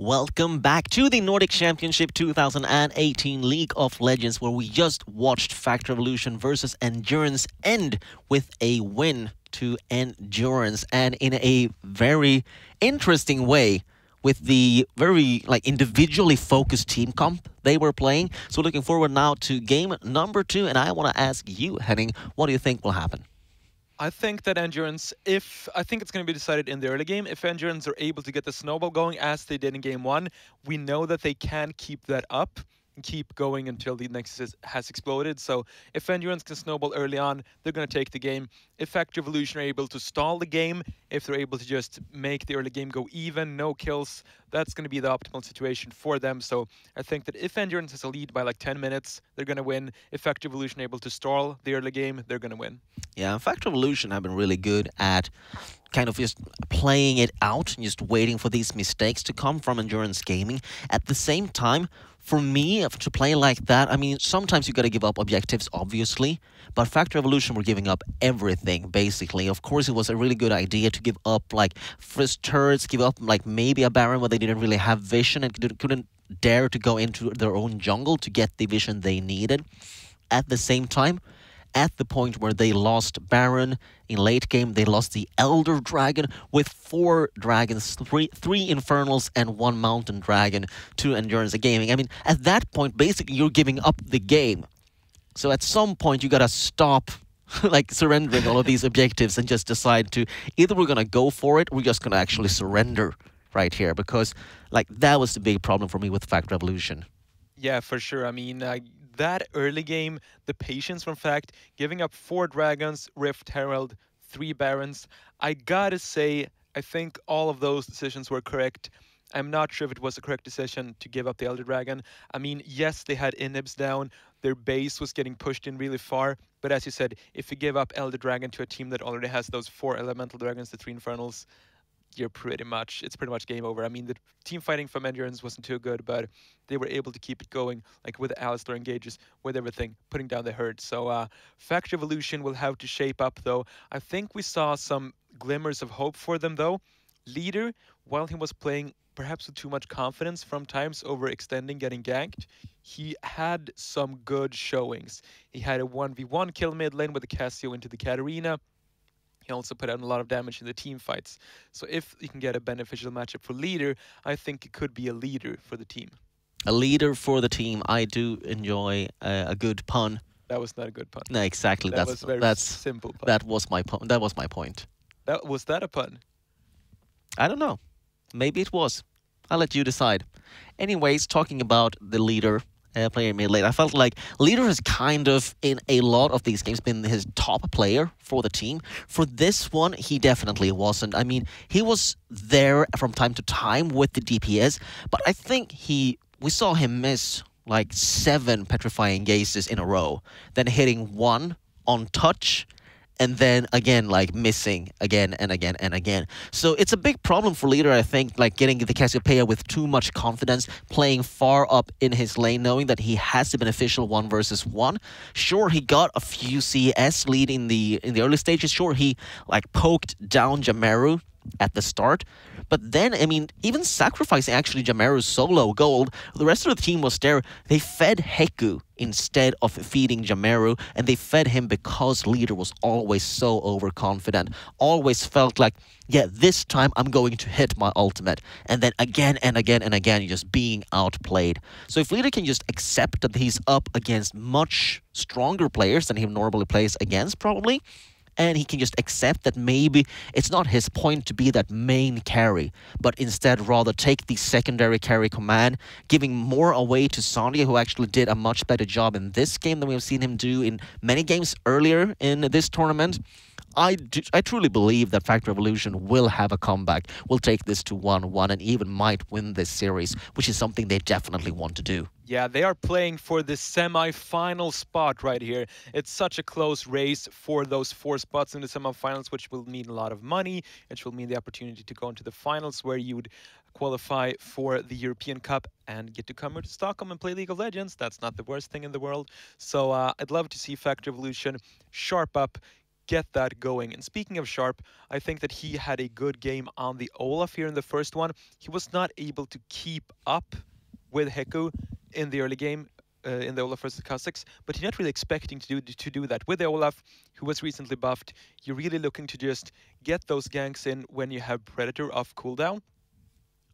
Welcome back to the Nordic Championship 2018 League of Legends, where we just watched Factor Evolution versus nDurance end with a win to nDurance, and in a very interesting way with the very individually focused team comp they were playing. So looking forward now to game number 2, and I want to ask you, Henning, what do you think will happen? I think that nDurance, I think it's going to be decided in the early game. If nDurance are able to get the snowball going as they did in game 1, we know that they can keep that up and keep going until the Nexus has exploded. So if nDurance can snowball early on, they're going to take the game. If Factor Evolution are able to stall the game, if they're able to just make the early game go even, no kills, that's going to be the optimal situation for them. So I think that if nDurance has a lead by like 10 minutes, they're going to win. If Factor Evolution are able to stall the early game, they're going to win. Yeah, Factor Evolution have been really good at kind of just playing it out and just waiting for these mistakes to come from nDurance Gaming. At the same time, for me, to play like that, I mean, sometimes you got to give up objectives, obviously, but Factor Evolution were giving up everything, basically. Of course, it was a really good idea to give up, first turrets, give up, maybe a Baron where they didn't really have vision and couldn't dare to go into their own jungle to get the vision they needed. At the same time, at the point where they lost Baron in late game, they lost the Elder Dragon with 4 dragons, three Infernals and 1 Mountain Dragon to nDurance Gaming. I mean, at that point, basically, you're giving up the game. So at some point, you gotta stop surrendering all of these objectives and just decide to either we're gonna go for it or we're just gonna actually surrender right here, because that was the big problem for me with Factor Evolution. Yeah, for sure. I mean, that early game, the patience from Fact, giving up 4 dragons, Rift Herald, 3 Barons. I gotta say, I think all of those decisions were correct. I'm not sure if it was a correct decision to give up the Elder Dragon. I mean, yes, they had inhibs down. Their base was getting pushed in really far. But as you said, if you give up Elder Dragon to a team that already has those 4 Elemental Dragons, the 3 Infernals, it's pretty much game over. I mean, the team fighting from nDurance wasn't too good, but they were able to keep it going, with Alistar engages, with everything, putting down the herd. So Factor Evolution will have to shape up, though. I think we saw some glimmers of hope for them, though. Leader, while he was playing perhaps with too much confidence, from times overextending, getting ganked, he had some good showings. He had a 1v1 kill mid lane with the Cassio into the Katarina. He also put out a lot of damage in the team fights. So if you can get a beneficial matchup for leader, I think it could be a leader for the team. A leader for the team. I do enjoy a good pun. That was not a good pun. No, exactly. That was very simple pun. That was my point. That was my point. Was that a pun? I don't know. Maybe it was. I'll let you decide. Anyways, talking about the leader, player mid lane, I felt like leader has kind of, in a lot of these games, been his top player for the team. For this one, he definitely wasn't. I mean, he was there from time to time with the DPS, but I think we saw him miss 7 petrifying gazes in a row, then hitting 1 on touch, and then again, missing again and again and again. So it's a big problem for leader, I think, getting the Cassiopeia with too much confidence, playing far up in his lane, knowing that he has the beneficial 1 versus 1. Sure, he got a few CS lead in the early stages. Sure, he poked down Jamaru at the start. But then, I mean, even sacrificing actually Jamaru's solo gold, the rest of the team was there. They fed Heku instead of feeding Jamaru, and they fed him because leader was always so overconfident. Always felt like, yeah, this time I'm going to hit my ultimate. And then again and again and again, you're just being outplayed. So if leader can just accept that he's up against much stronger players than he normally plays against, probably, and he can just accept that maybe it's not his point to be that main carry, but instead rather take the secondary carry command, giving more away to Sandia, who actually did a much better job in this game than we've seen him do in many games earlier in this tournament. I truly believe that Factor Evolution will have a comeback, will take this to 1-1, and even might win this series, which is something they definitely want to do. Yeah, they are playing for the semi-final spot right here. It's such a close race for those 4 spots in the semi-finals, which will mean a lot of money, which will mean the opportunity to go into the finals where you would qualify for the European Cup and get to come here to Stockholm and play League of Legends. That's not the worst thing in the world. So I'd love to see Factor Evolution sharp up, get that going. And speaking of Sharp, I think that he had a good game on the Olaf here in the first one. He was not able to keep up with Heku in the early game. In the Olaf versus Cossacks, but you're not really expecting to do that. With the Olaf, who was recently buffed, you're really looking to just get those ganks in when you have Predator off cooldown,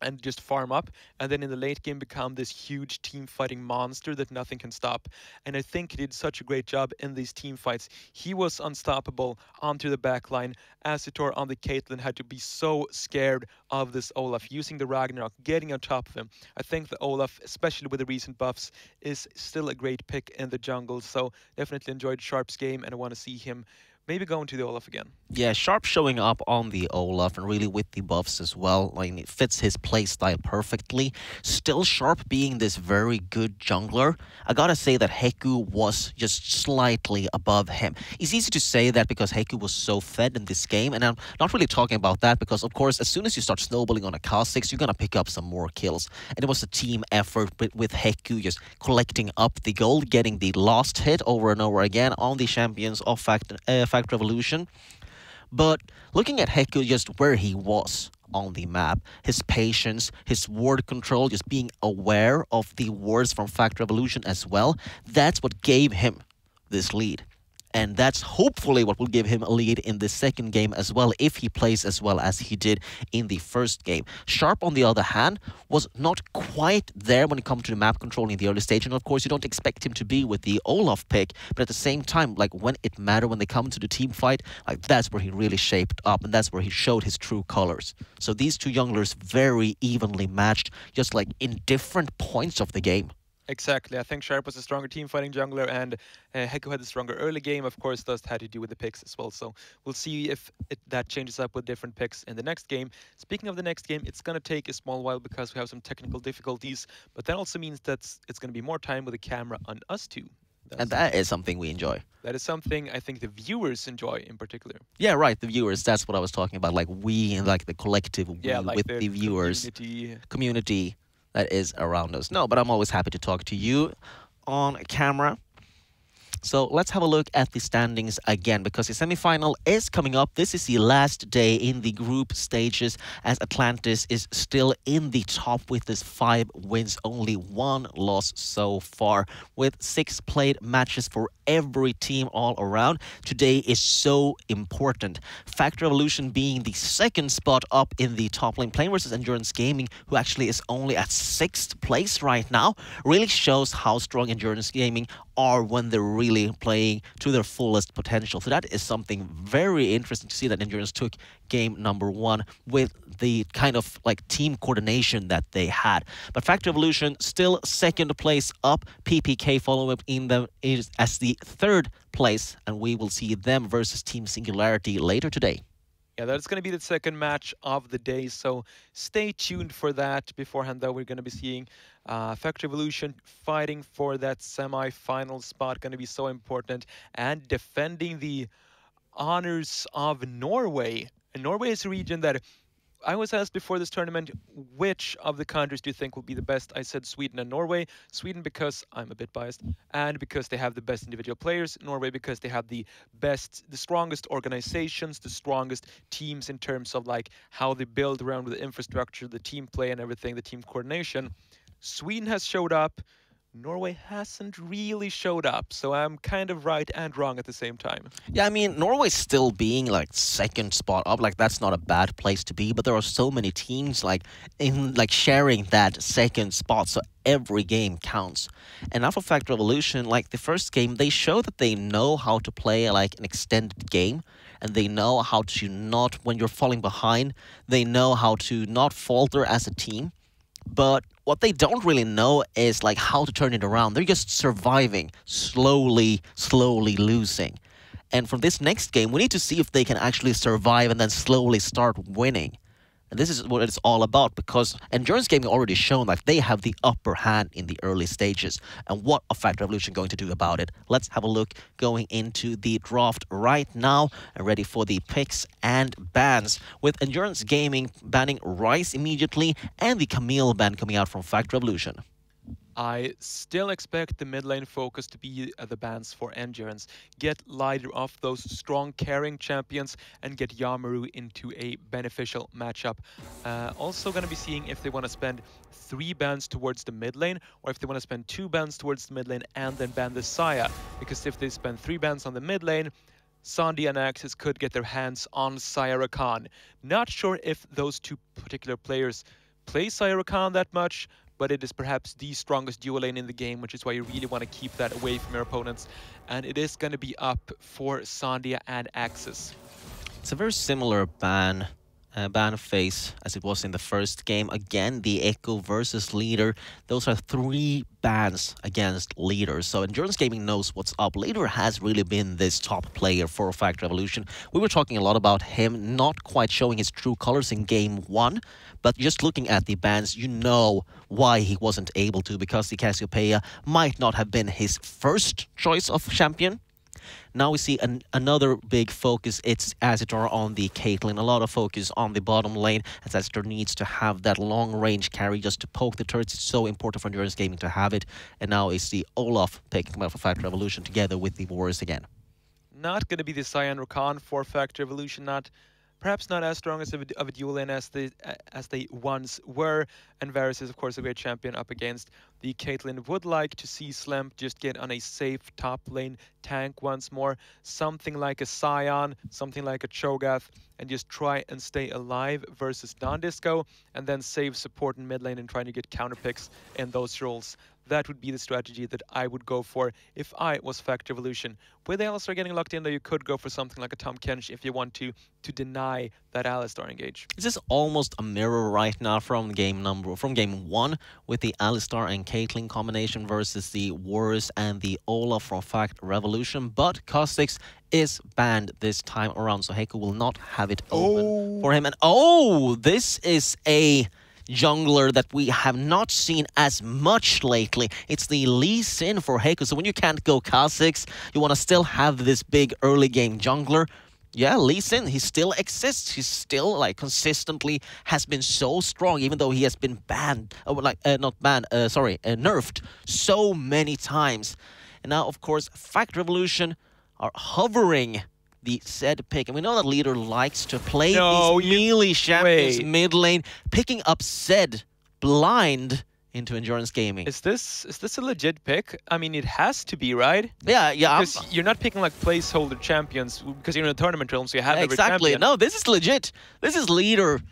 and just farm up, and then in the late game become this huge team fighting monster that nothing can stop. And I think he did such a great job in these team fights. He was unstoppable onto the back line. Asitor on the Caitlyn had to be so scared of this Olaf, using the Ragnarok, getting on top of him. I think the Olaf, especially with the recent buffs, is still a great pick in the jungle. So definitely enjoyed Sharp's game, and I want to see him maybe going to the Olaf again. Yeah, Sharp showing up on the Olaf and really with the buffs as well. Like, it fits his playstyle perfectly. Still Sharp being this very good jungler. I gotta say that Heku was just slightly above him. It's easy to say that because Heku was so fed in this game, and I'm not really talking about that because, of course, as soon as you start snowballing on a Kha'Zix, you're gonna pick up some more kills. And it was a team effort with Heku just collecting up the gold, getting the last hit over and over again on the champions of Fact Revolution. But looking at Heku, just where he was on the map, his patience, his ward control, just being aware of the wards from Fact Revolution as well, that's what gave him this lead. And that's hopefully what will give him a lead in the second game as well, if he plays as well as he did in the first game. Sharp, on the other hand, was not quite there when it comes to the map control in the early stage. And of course, you don't expect him to be with the Olaf pick. But at the same time, like when it mattered, when they come to the team fight, like that's where he really shaped up. And that's where he showed his true colors. So these two junglers very evenly matched, just like in different points of the game. Exactly. I think Sharp was a stronger team fighting jungler, and Heku had a stronger early game. Of course, thus had to do with the picks as well. So we'll see if that changes up with different picks in the next game. Speaking of the next game, it's going to take a small while because we have some technical difficulties, but that also means that it's going to be more time with the camera on us two. And that is something we enjoy. That is something I think the viewers enjoy in particular. Yeah, right. The viewers, that's what I was talking about. Like we and like the collective we like with the viewers. Community that is around us. No, but I'm always happy to talk to you on camera. So let's have a look at the standings again, because the semifinal is coming up. This is the last day in the group stages, as Atlantis is still in the top with his 5 wins, only 1 loss so far, with 6 played matches for every team all around. Today is so important. Fact Revolution being the 2nd spot up in the top lane, playing versus nDurance Gaming, who actually is only at 6th place right now, really shows how strong nDurance Gaming are when they're really playing to their fullest potential. So that is something very interesting to see, that nDurance took game number 1 with the kind of like team coordination that they had. But Fact Revolution still 2nd place up. PPK following in them is as the 3rd place, and we will see them versus Team Singularity later today. Yeah, that's going to be the 2nd match of the day, so stay tuned for that. Beforehand, though, we're going to be seeing Fact Revolution fighting for that semi-final spot, going to be so important, and defending the honors of Norway. And Norway is a region that I was asked before this tournament, which of the countries do you think will be the best? I said Sweden and Norway. Sweden because I'm a bit biased, and because they have the best individual players. Norway because they have the strongest organizations, the strongest teams in terms of like how they build around the infrastructure, the team play and everything, the team coordination. Sweden has showed up. Norway hasn't really showed up, so I'm kind of right and wrong at the same time. Yeah, I mean, Norway's still being like 2nd spot up, like that's not a bad place to be, but there are so many teams like sharing that 2nd spot, so every game counts. And now for Fact Revolution, like the first game, they show that they know how to play like an extended game, and they know how to not, when you're falling behind, they know how to not falter as a team. But what they don't really know is like how to turn it around. They're just surviving, slowly losing. And from this next game, we need to see if they can actually survive and then slowly start winning. And this is what it's all about, because nDurance Gaming already shown like they have the upper hand in the early stages. And what are Fact Revolution going to do about it? Let's have a look going into the draft right now and ready for the picks and bans, with nDurance Gaming banning Rice immediately and the Camille ban coming out from Fact Revolution. I still expect the mid lane focus to be the bans for endurance. Get Lighter off those strong carrying champions and get Yamaru into a beneficial matchup. Also going to be seeing if they want to spend 3 bans towards the mid lane or if they want to spend 2 bans towards the mid lane and then ban the Saya. Because if they spend 3 bans on the mid lane, Sandy and Axis could get their hands on Saya Rakan. Not sure if those two particular players play Saya Rakan that much, but it is perhaps the strongest dual lane in the game, which is why you really want to keep that away from your opponents. And it is going to be up for Sandia and Axis. It's a very similar ban phase as it was in the first game. Again, the Echo versus Leader. Those are 3 bans against Leader. So Endurance Gaming knows what's up. Leader has really been this top player for Factor Evolution. We were talking a lot about him not quite showing his true colors in game 1, but just looking at the bans, you know why he wasn't able to, because the Cassiopeia might not have been his first choice of champion. Now we see another big focus. It's Azitor on the Caitlyn. A lot of focus on the bottom lane, as Azitor needs to have that long-range carry just to poke the turrets. It's so important for Endurance Gaming to have it. And now it's the Olaf picking him up for Factor Evolution together with the Warriors again. Not going to be the Cyan Rakan for Factor Evolution. Perhaps not as strong as of a dual lane as they once were. And Varus is, of course, a great champion up against the Caitlyn. Would like to see Slemp just get on a safe top lane tank once more. Something like a Scion, something like a Cho'Gath, and just try and stay alive versus non-disco, and then save support in mid lane and trying to get counter picks in those roles. That would be the strategy that I would go for if I was Factor Evolution. With Alistar getting locked in, though, you could go for something like a Tahm Kench if you want to deny that Alistar engage. This is almost a mirror right now from game 1 with the Alistar and Caitlyn combination versus the Warriors and the Olaf from Factor Revolution. But Kha'Zix is banned this time around, so Heiko will not have it open for him. And this is a jungler that we have not seen as much lately. It's the Lee Sin for Heiko. So when you can't go Kha'Zix, you want to still have this big early game jungler. Yeah, Lee Sin, he still exists. He's still consistently has been so strong, even though he has been banned, nerfed so many times. And now, of course, Factor Revolution are hovering the Zed pick. And we know that Leader likes to play these melee champions mid lane, picking up Zed blind into Endurance Gaming. Is this a legit pick? I mean, it has to be, right? Yeah. Because you're not picking like placeholder champions because you're in a tournament realm, so you have every exactly. champion. No, this is legit. This is Leader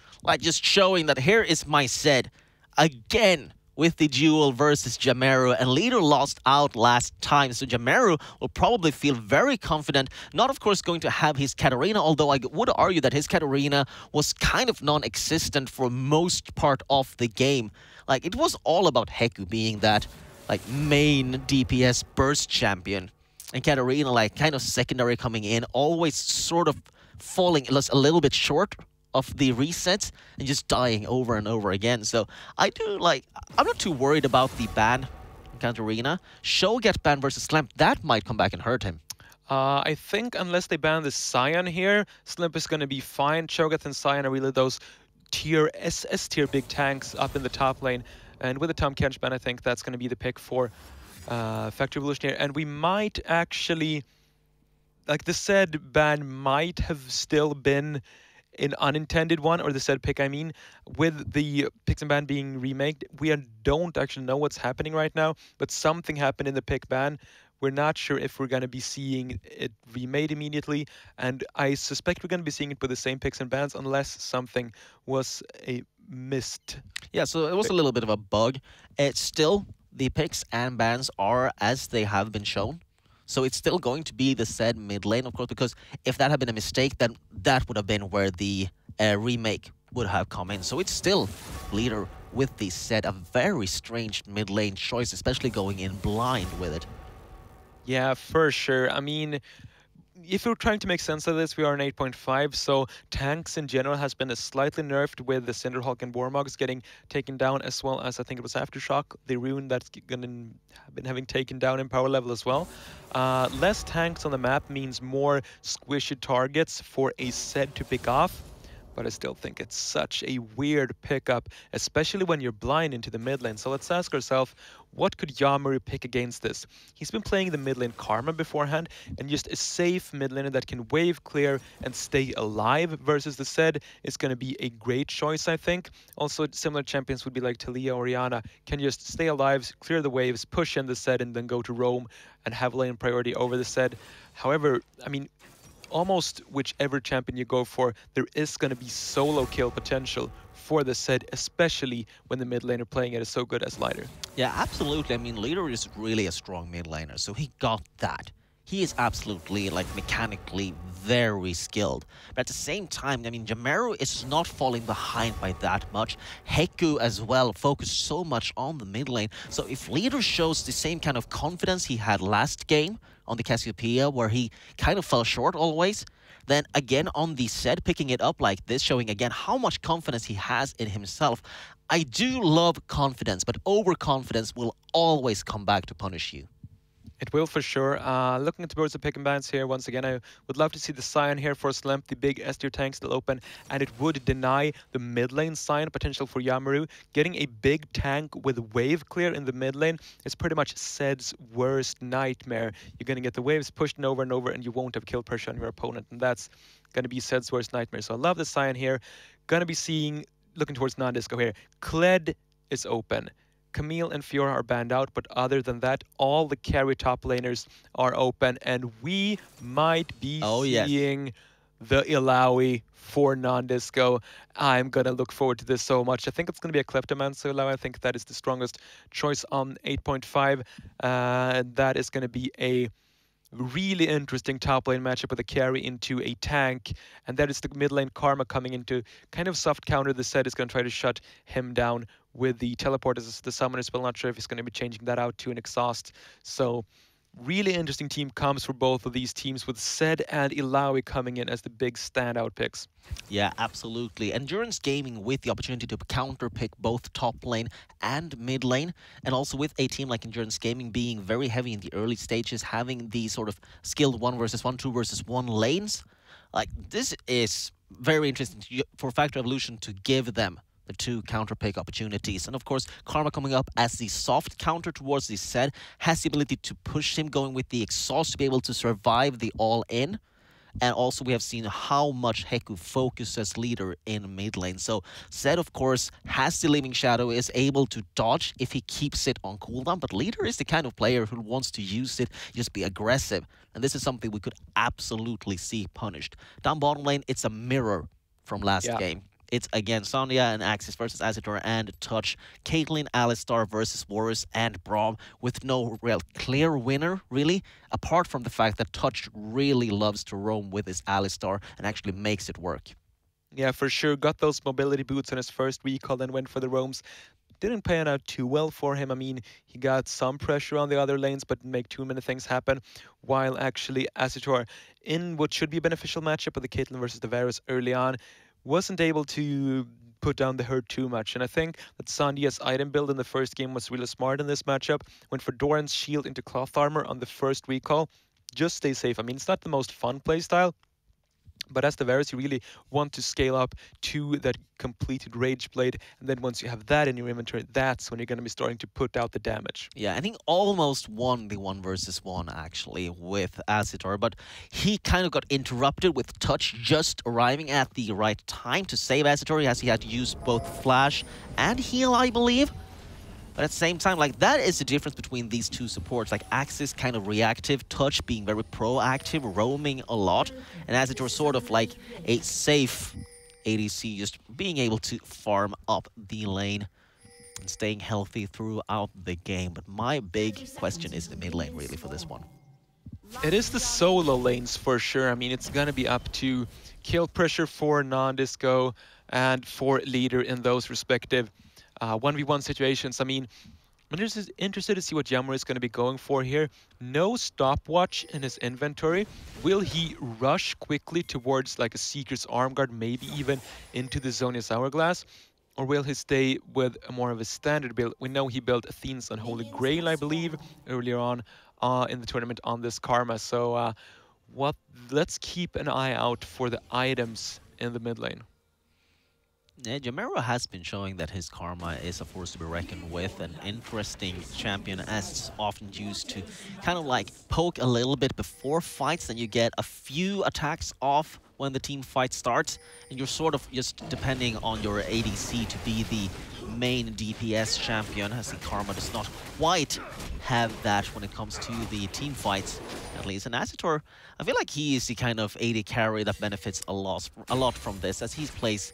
just showing that here is my Zed again with the duel versus Jamaru, and Leader lost out last time, so Jamaru will probably feel very confident. Not, of course, going to have his Katarina, although I would argue that his Katarina was kind of non-existent for most part of the game. It was all about Heku being that, main DPS burst champion, and Katarina, kind of secondary coming in, always sort of falling a little bit short of the resets and just dying over and over again. So I'm not too worried about the ban on Katarina. Show get banned versus Slamp, that might come back and hurt him. I think unless they ban the Scion here, Slimp is going to be fine. Cho'Gath and Scion are really those S tier big tanks up in the top lane. And with the Tahm Kench ban, I think that's going to be the pick for Factor Evolution here. And we might actually, the said ban might have still been an unintended one, or the said pick, I mean, with the picks and ban being remaked. We don't actually know what's happening right now, but something happened in the pick ban. We're not sure if we're going to be seeing it remade immediately, and I suspect we're going to be seeing it with the same picks and bans unless something was a missed. Yeah, so it was a little bit of a bug. It's still, the picks and bans are as they have been shown. So it's still going to be the said mid lane, of course, because if that had been a mistake, then that would have been where the remake would have come in. So it's still Leader with the said, a very strange mid lane choice, especially going in blind with it. Yeah, for sure. I mean, if we're trying to make sense of this, we are in 8.5, so tanks in general has been slightly nerfed with the Cinderhawk and Warmogs getting taken down, as well as I think it was Aftershock, the rune that's been having taken down in power level as well. Less tanks on the map means more squishy targets for a Zed to pick off, but I still think it's such a weird pickup, especially when you're blind into the mid lane. So let's ask ourselves, what could Yamaru pick against this? He's been playing the mid lane Karma beforehand, and just a safe mid laner that can wave clear and stay alive versus the Zed is going to be a great choice, I think. Also, similar champions would be like Talia or Oriana, can just stay alive, clear the waves, push in the Zed, and then go to roam and have lane priority over the Zed. However, I mean, almost whichever champion you go for, there is going to be solo kill potential for the Zed, especially when the mid laner playing it is so good as Lighter. Yeah, absolutely. I mean, Leader is really a strong mid laner, so he got that. He is absolutely, like, mechanically very skilled. But at the same time, I mean, Jamaru is not falling behind by that much. Heku as well focused so much on the mid lane. So if Leader shows the same kind of confidence he had last game on the Cassiopeia, where he kind of fell short always, then again on the Zed, picking it up like this, showing again how much confidence he has in himself. I do love confidence, but overconfidence will always come back to punish you. It will for sure. Looking towards the pick and bans here, once again, I would love to see the Scion here for Slemp, the big S tier tank still open, and it would deny the mid lane Scion potential for Yamaru. Getting a big tank with wave clear in the mid lane is pretty much Zed's worst nightmare. You're going to get the waves pushed over and over, and you won't have kill pressure on your opponent, and that's going to be Zed's worst nightmare. So I love the Scion here. Going to be seeing, looking towards non-disco here, Kled is open. Camille and Fiora are banned out, but other than that, all the carry top laners are open, and we might be seeing the Illaoi for non-disco. I'm going to look forward to this so much. I think it's going to be a Kleptomancer Illaoi. I think that is the strongest choice on 8.5. That is going to be a really interesting top lane matchup with a carry into a tank, and that is the mid lane Karma coming into kind of soft counter. The Zed is going to try to shut him down with the teleport as the summoner spell. Not sure if he's going to be changing that out to an exhaust. So really interesting team comes for both of these teams, with Zed and Illaoi coming in as the big standout picks. Yeah, absolutely. nDurance Gaming with the opportunity to counterpick both top lane and mid lane, and also with a team like nDurance Gaming being very heavy in the early stages, having the sort of skilled 1 versus 1, 2 versus 1 lanes. Like, this is very interesting for Factor Evolution to give them the 2 counterpick opportunities. And of course, Karma coming up as the soft counter towards the Zed has the ability to push him, going with the exhaust to be able to survive the all-in. And also we have seen how much Heku focuses Leader in mid lane. So Zed, of course, has the Living Shadow, is able to dodge if he keeps it on cooldown. But Leader is the kind of player who wants to use it, just be aggressive. And this is something we could absolutely see punished. Down bottom lane, it's a mirror from last game. It's again Sonya and Axis versus Azitor and Touch. Caitlyn, Alistar versus Varus and Braum, with no real clear winner, really, apart from the fact that Touch really loves to roam with his Alistar and actually makes it work. Yeah, for sure. Got those mobility boots on his first recall, then went for the roams. Didn't pan out too well for him. I mean, he got some pressure on the other lanes, but didn't make too many things happen. While actually Azitor, in what should be a beneficial matchup with the Caitlyn versus the Varus early on, wasn't able to put down the hurt too much. And I think that Sandia's item build in the first game was really smart in this matchup. Went for Doran's shield into cloth armor on the first recall. Just stay safe. I mean, it's not the most fun playstyle, but as the Varus, you really want to scale up to that completed Rage Blade, and then once you have that in your inventory, that's when you're going to be starting to put out the damage. Yeah, I think almost won the 1 versus 1 actually with Azitor, but he kind of got interrupted with Touch just arriving at the right time to save Azitor, as he had to use both Flash and Heal, I believe. But at the same time, like, that is the difference between these 2 supports. Like, Axis kind of reactive, Touch being very proactive, roaming a lot, and Azitor sort of like a safe ADC, just being able to farm up the lane and staying healthy throughout the game. But my big question is the mid lane, really, for this one. It is the solo lanes for sure. I mean, it's going to be up to kill pressure for non-disco and for Leader in those respective 1v1 situations. I mean, I'm just interested to see what Yamaru is going to be going for here. No stopwatch in his inventory. Will he rush quickly towards like a Seeker's Arm Guard, maybe even into the Zhonya's Hourglass? Or will he stay with a more of a standard build? We know he built Athene's Unholy Grail, I believe, earlier on in the tournament on this Karma. So let's keep an eye out for the items in the mid lane. Yeah, Jamero has been showing that his karma is a force to be reckoned with, an interesting champion as it's often used to kind of like poke a little bit before fights, then you get a few attacks off when the team fight starts, and you're sort of just depending on your ADC to be the main DPS champion, as the karma does not quite have that when it comes to the team fights, at least. And Asator, I feel like he is the kind of AD carry that benefits a lot from this, as he plays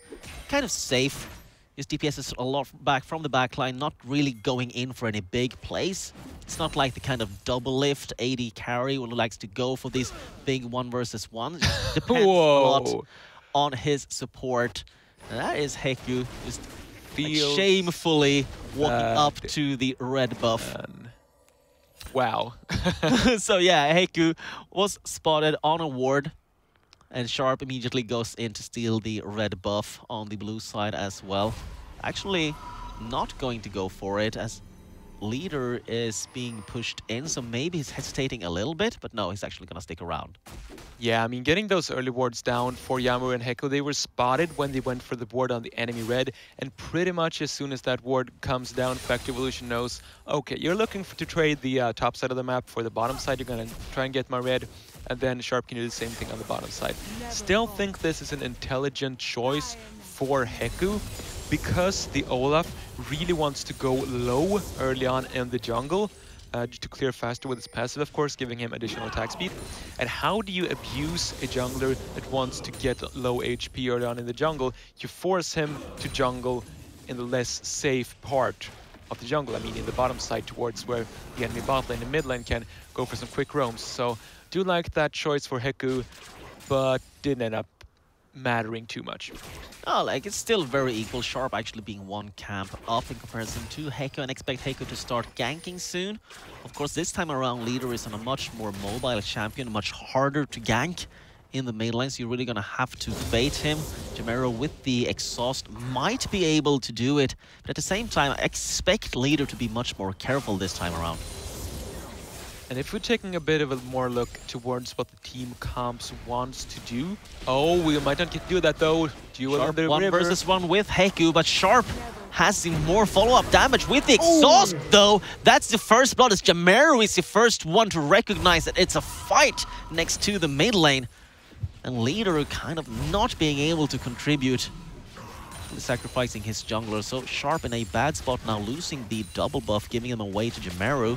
kind of safe. His DPS is a lot back from the backline, not really going in for any big plays. It's not like the kind of double lift AD carry who likes to go for these big 1 versus 1. Depends a lot on his support. And that is Heku just like shamefully walking up to the red buff. Wow. So yeah, Heku was spotted on a ward, and Sharp immediately goes in to steal the red buff on the blue side as well. Actually, not going to go for it, as Leader is being pushed in, so maybe he's hesitating a little bit, but no, he's actually gonna stick around. Yeah, I mean, getting those early wards down for Yamaru and Heko, they were spotted when they went for the ward on the enemy red, and pretty much as soon as that ward comes down, Fact Evolution knows, okay, you're looking to trade the top side of the map for the bottom side, you're gonna try and get my red, and then Sharp can do the same thing on the bottom side. Still think this is an intelligent choice for Heku, because the Olaf really wants to go low early on in the jungle to clear faster with his passive, of course, giving him additional attack speed. And how do you abuse a jungler that wants to get low HP early on in the jungle? You force him to jungle in the less safe part of the jungle. I mean, in the bottom side towards where the enemy bot lane and mid lane can go for some quick roams. So do like that choice for Heku, but didn't end up mattering too much. Oh, like it's still very equal. Sharp actually being 1 camp up in comparison to Heiko, and expect Heiko to start ganking soon. Of course, this time around, Leader is on a much more mobile champion, much harder to gank in the main lane, so you're really gonna have to bait him. Jamero with the exhaust might be able to do it, but at the same time, I expect Leader to be much more careful this time around. And if we're taking a bit of a more look towards what the team comps wants to do, oh, we might not get to do that though. Duel in the 1 river. versus 1 with Heku, but Sharp has the more follow-up damage with the exhaust though. That's the first blood, as Jamero is the first one to recognize that it's a fight next to the mid lane. And Leader kind of not being able to contribute, sacrificing his jungler. So Sharp in a bad spot now, losing the double buff, giving him away to Jamero.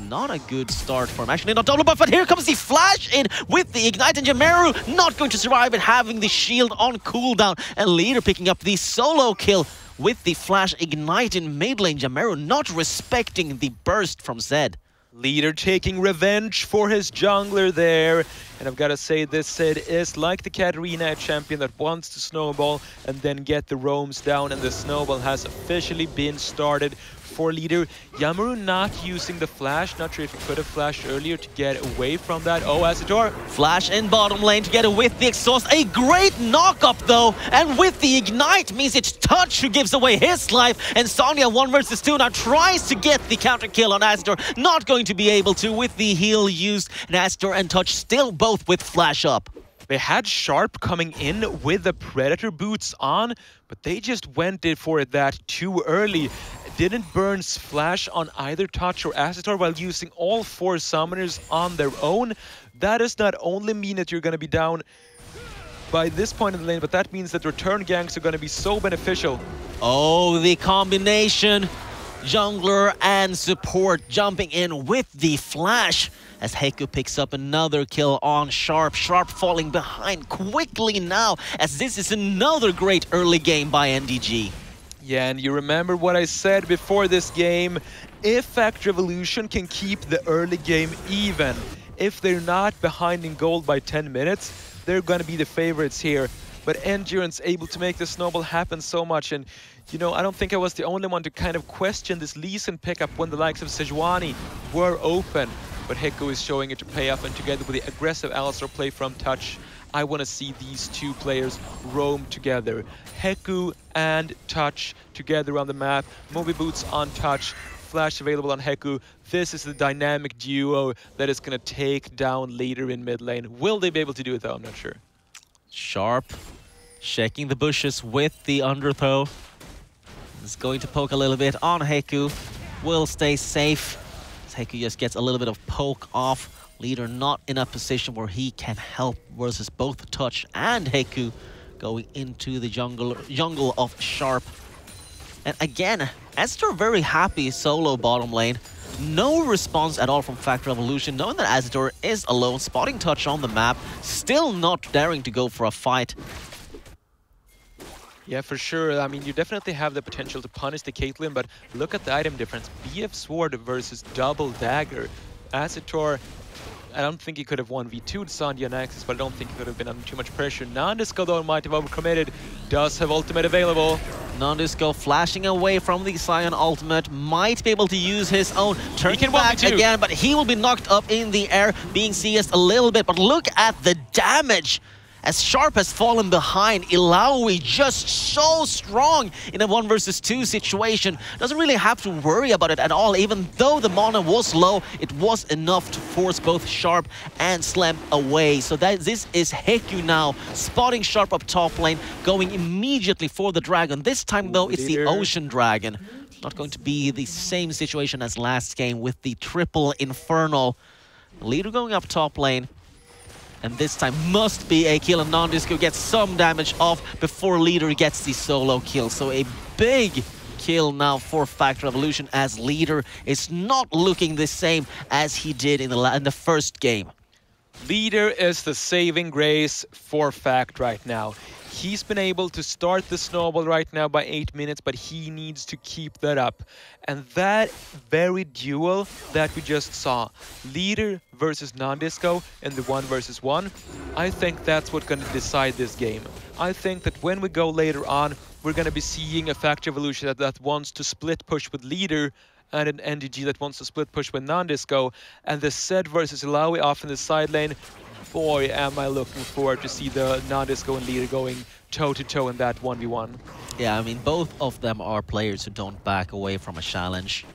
Not a good start for him. Actually, not double buff, but here comes the flash in with the ignite, and Jamero not going to survive it, having the shield on cooldown, and Leader picking up the solo kill with the flash ignite in mid lane. Jamero not respecting the burst from Zed. Leader taking revenge for his jungler there. And I've got to say, this Zed is like the Katarina champion that wants to snowball and then get the roams down, and the snowball has officially been started for Leader. Yamaru not using the flash. Not sure if he could have flashed earlier to get away from that. Oh, Asator. Flash in bottom lane together with the exhaust. A great knock-up though. And with the ignite means it's Touch who gives away his life. And Sonya 1 versus 2 now tries to get the counter kill on Asator. Not going to be able to with the heal used. And Asator and Touch still both with flash up. They had Sharp coming in with the Predator boots on, but they just went in for it that too early. Didn't burn Flash on either Touch or Asator while using all 4 summoners on their own. That does not only mean that you're going to be down by this point in the lane, but that means that return ganks are going to be so beneficial. Oh, the combination. Jungler and support jumping in with the flash, as Heiko picks up another kill on Sharp. Sharp falling behind quickly now, as this is another great early game by NDG. Yeah, and you remember what I said before this game. If Fact Revolution can keep the early game even, if they're not behind in gold by 10 minutes, they're going to be the favorites here. But nDurance able to make the snowball happen so much. And, you know, I don't think I was the only one to kind of question this Lee Sin pickup when the likes of Sejuani were open. But Heiko is showing it to pay off, and together with the aggressive Alistar play from Touch, I want to see these two players roam together. Heku and Touch together on the map. Moby Boots on Touch. Flash available on Heku. This is the dynamic duo that is going to take down Leader in mid lane. Will they be able to do it though? I'm not sure. Sharp Checking the bushes with the underthrow. Is going to poke a little bit on Heku. Will stay safe. Heku just gets a little bit of poke off. Leader not in a position where he can help versus both Touch and Heku going into the jungle of Sharp. And again, Esther very happy solo bottom lane. No response at all from Factor Evolution, knowing that Azador is alone, spotting Touch on the map, still not daring to go for a fight. Yeah, for sure. I mean, you definitely have the potential to punish the Caitlyn, but look at the item difference. BF Sword versus Double Dagger. Azador, I don't think he could have 1v2'd Sandia and Axis, but I don't think he could have been under too much pressure. nDisco, though, might have overcommitted. Does have ultimate available. nDisco flashing away from the Sion ultimate, might be able to use his own, turning back 1v2 again, but he will be knocked up in the air, being CS'd a little bit. But look at the damage as Sharp has fallen behind. Illaoi just so strong in a 1 versus 2 situation. Doesn't really have to worry about it at all. Even though the mana was low, it was enough to force both Sharp and Slamp away. So this is Heku now, spotting Sharp up top lane, going immediately for the dragon. This time though, it's the Ocean Dragon. Not going to be the same situation as last game with the triple Infernal. Leader going up top lane. And this time must be a kill, and nDisco gets some damage off before Leader gets the solo kill. So a big kill now for Factor Evolution, as Leader is not looking the same as he did in the first game. Leader is the saving grace for Fact right now. He's been able to start the snowball right now by 8 minutes, but he needs to keep that up. And that very duel that we just saw, Leader versus nDisco in the 1 versus 1, I think that's what's going to decide this game. I think that when we go later on, we're going to be seeing a Factor Evolution that wants to split push with Leader, and an NDG that wants to split push with nDisco, and the Zed versus Illaoi off in the side lane. Boy, am I looking forward to see the nDisco and Leader going toe-to-toe in that 1v1. Yeah, I mean, both of them are players who don't back away from a challenge.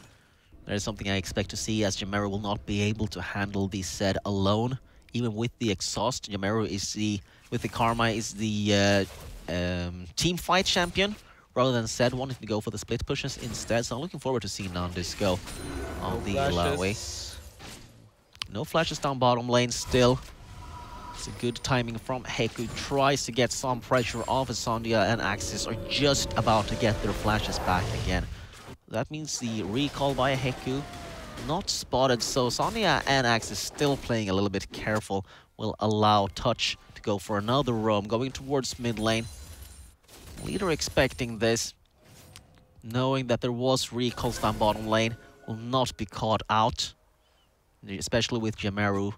There's something I expect to see, as Jamaru will not be able to handle the Zed alone. Even with the exhaust, Jamaru is with the Karma, is the team fight champion, rather than Zed wanting to go for the split pushes instead. So I'm looking forward to seeing nDisco on the Illaoi. No flashes down bottom lane still. It's a good timing from Heku. Tries to get some pressure off as Sandia and Axis are just about to get their flashes back again. That means the recall by Heku not spotted, so Sandia and Axis still playing a little bit careful. Will allow Touch to go for another roam, going towards mid lane. Leader expecting this, knowing that there was recalls down bottom lane, will not be caught out, especially with Jamaru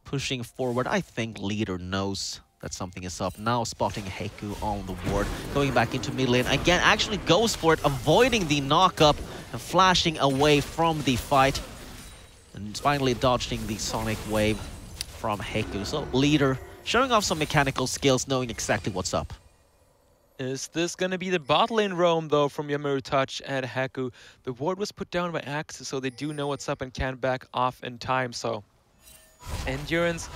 pushing forward. I think Leader knows that something is up. Now spotting Heku on the ward, going back into mid lane again, actually goes for it, avoiding the knock-up and flashing away from the fight, and finally dodging the Sonic Wave from Heku. So Leader showing off some mechanical skills, knowing exactly what's up. Is this going to be the bot lane roam, though, from Jamaru, Touch, and Heku? The ward was put down by Axis, so they do know what's up and can back off in time, so... nDurance,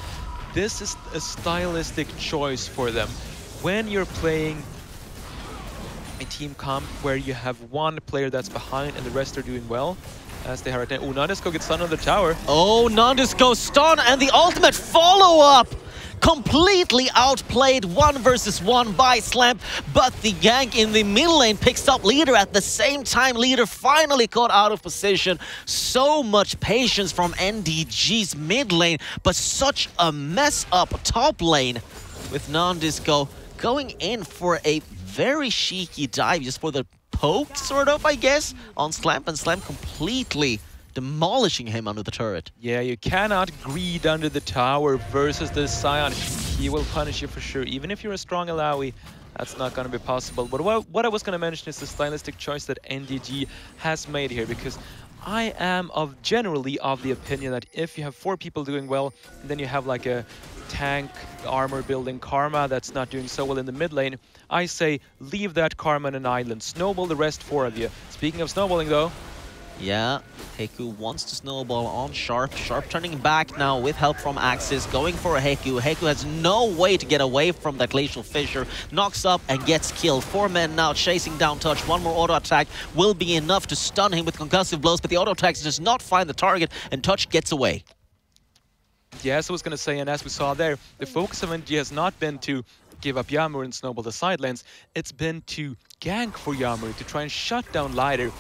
this is a stylistic choice for them. When you're playing a team comp where you have one player that's behind and the rest are doing well, as they are right now. Oh, nDisco gets stunned on the tower. Oh, nDisco stun and the ultimate follow-up! Completely outplayed 1 versus 1 by Slamp, but the gank in the mid lane picks up Leader at the same time. Leader finally got out of position. So much patience from NDG's mid lane, but such a mess up top lane with nDisco going in for a very cheeky dive, just for the poke, sort of, I guess, on Slamp, and Slamp completely demolishing him under the turret. Yeah, you cannot greed under the tower versus the Sion. He will punish you for sure. Even if you're a strong Illaoi, that's not going to be possible. But what I was going to mention is the stylistic choice that NDG has made here, because I am generally of the opinion that if you have 4 people doing well, and then you have like a tank armor building Karma that's not doing so well in the mid lane, I say leave that Karma on an island, snowball the rest 4 of you. Speaking of snowballing though, Yeah, Heku wants to snowball on Sharp. Sharp turning back now with help from Axis, going for a Heku. Heku has no way to get away from that Glacial Fissure. Knocks up and gets killed. 4 men now chasing down Touch. One more auto attack will be enough to stun him with concussive blows, but the auto attack does not find the target, and Touch gets away. Yes, I was going to say, and as we saw there, the focus of NG has not been to give up Yammer and snowball the side lanes. It's been to gank for Yammer, to try and shut down Lighter.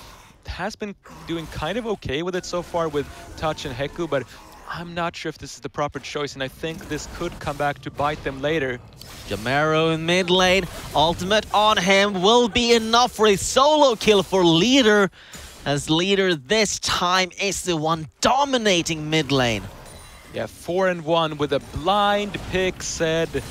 Has been doing kind of okay with it so far with Touch and Heku, but I'm not sure if this is the proper choice, and I think this could come back to bite them later. Jamero in mid lane, ultimate on him will be enough for a solo kill for Leader, as Leader this time is the one dominating mid lane. Yeah, 4-1 with a blind pick, said.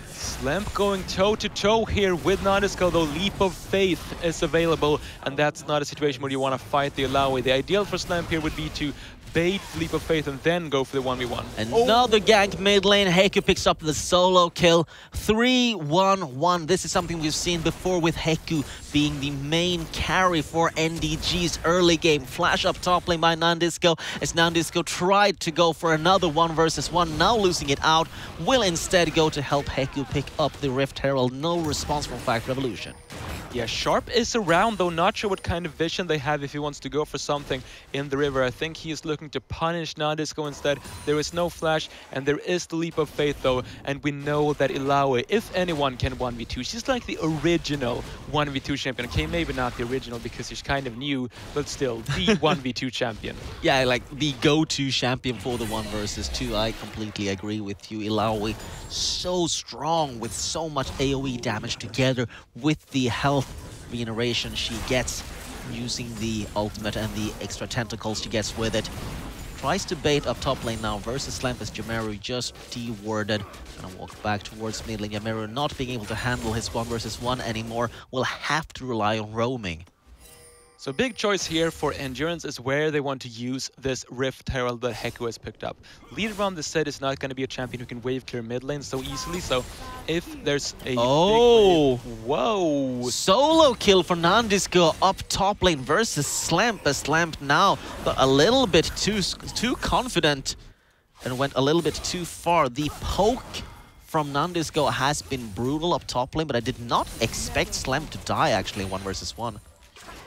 Slemp going toe-to-toe here with nDisco, though Leap of Faith is available, and that's not a situation where you want to fight the Illaoi. The ideal for Slemp here would be to bait Leap of Faith and then go for the 1v1. Another gank mid lane. Heku picks up the solo kill. 3-1-1. This is something we've seen before with Heku being the main carry for NDG's early game. Flash up top lane by nDisco as nDisco tried to go for another 1 versus 1. Now losing it out. Will instead go to help Heku pick up the Rift Herald. No response from Fact Revolution. Yeah, Sharp is around, though not sure what kind of vision they have if he wants to go for something in the river. I think he is looking to punish nDisco instead. There is no flash, and there is the Leap of Faith, though, and we know that Illaoi, if anyone, can 1v2. She's like the original 1v2 champion. Okay, maybe not the original because she's kind of new, but still, the 1v2 champion. Yeah, like the go-to champion for the 1 versus 2. I completely agree with you. Illaoi, so strong with so much AoE damage together with the health regeneration she gets using the ultimate and the extra tentacles she gets with it. Tries to bait up top lane now versus Slamp as Jameru just de-warded. Gonna walk back towards mid lane. Jameru not being able to handle his 1 versus 1 anymore, will have to rely on roaming. So big choice here for nDurance is where they want to use this Rift Herald that Heku has picked up. Leader on the set is not going to be a champion who can wave clear mid lane so easily, so if there's a big wave, whoa! Solo kill for nDisco up top lane versus Slamp, as Slamp now got a little bit too confident and went a little bit too far. The poke from nDisco has been brutal up top lane, but I did not expect Slamp to die actually in 1 versus 1.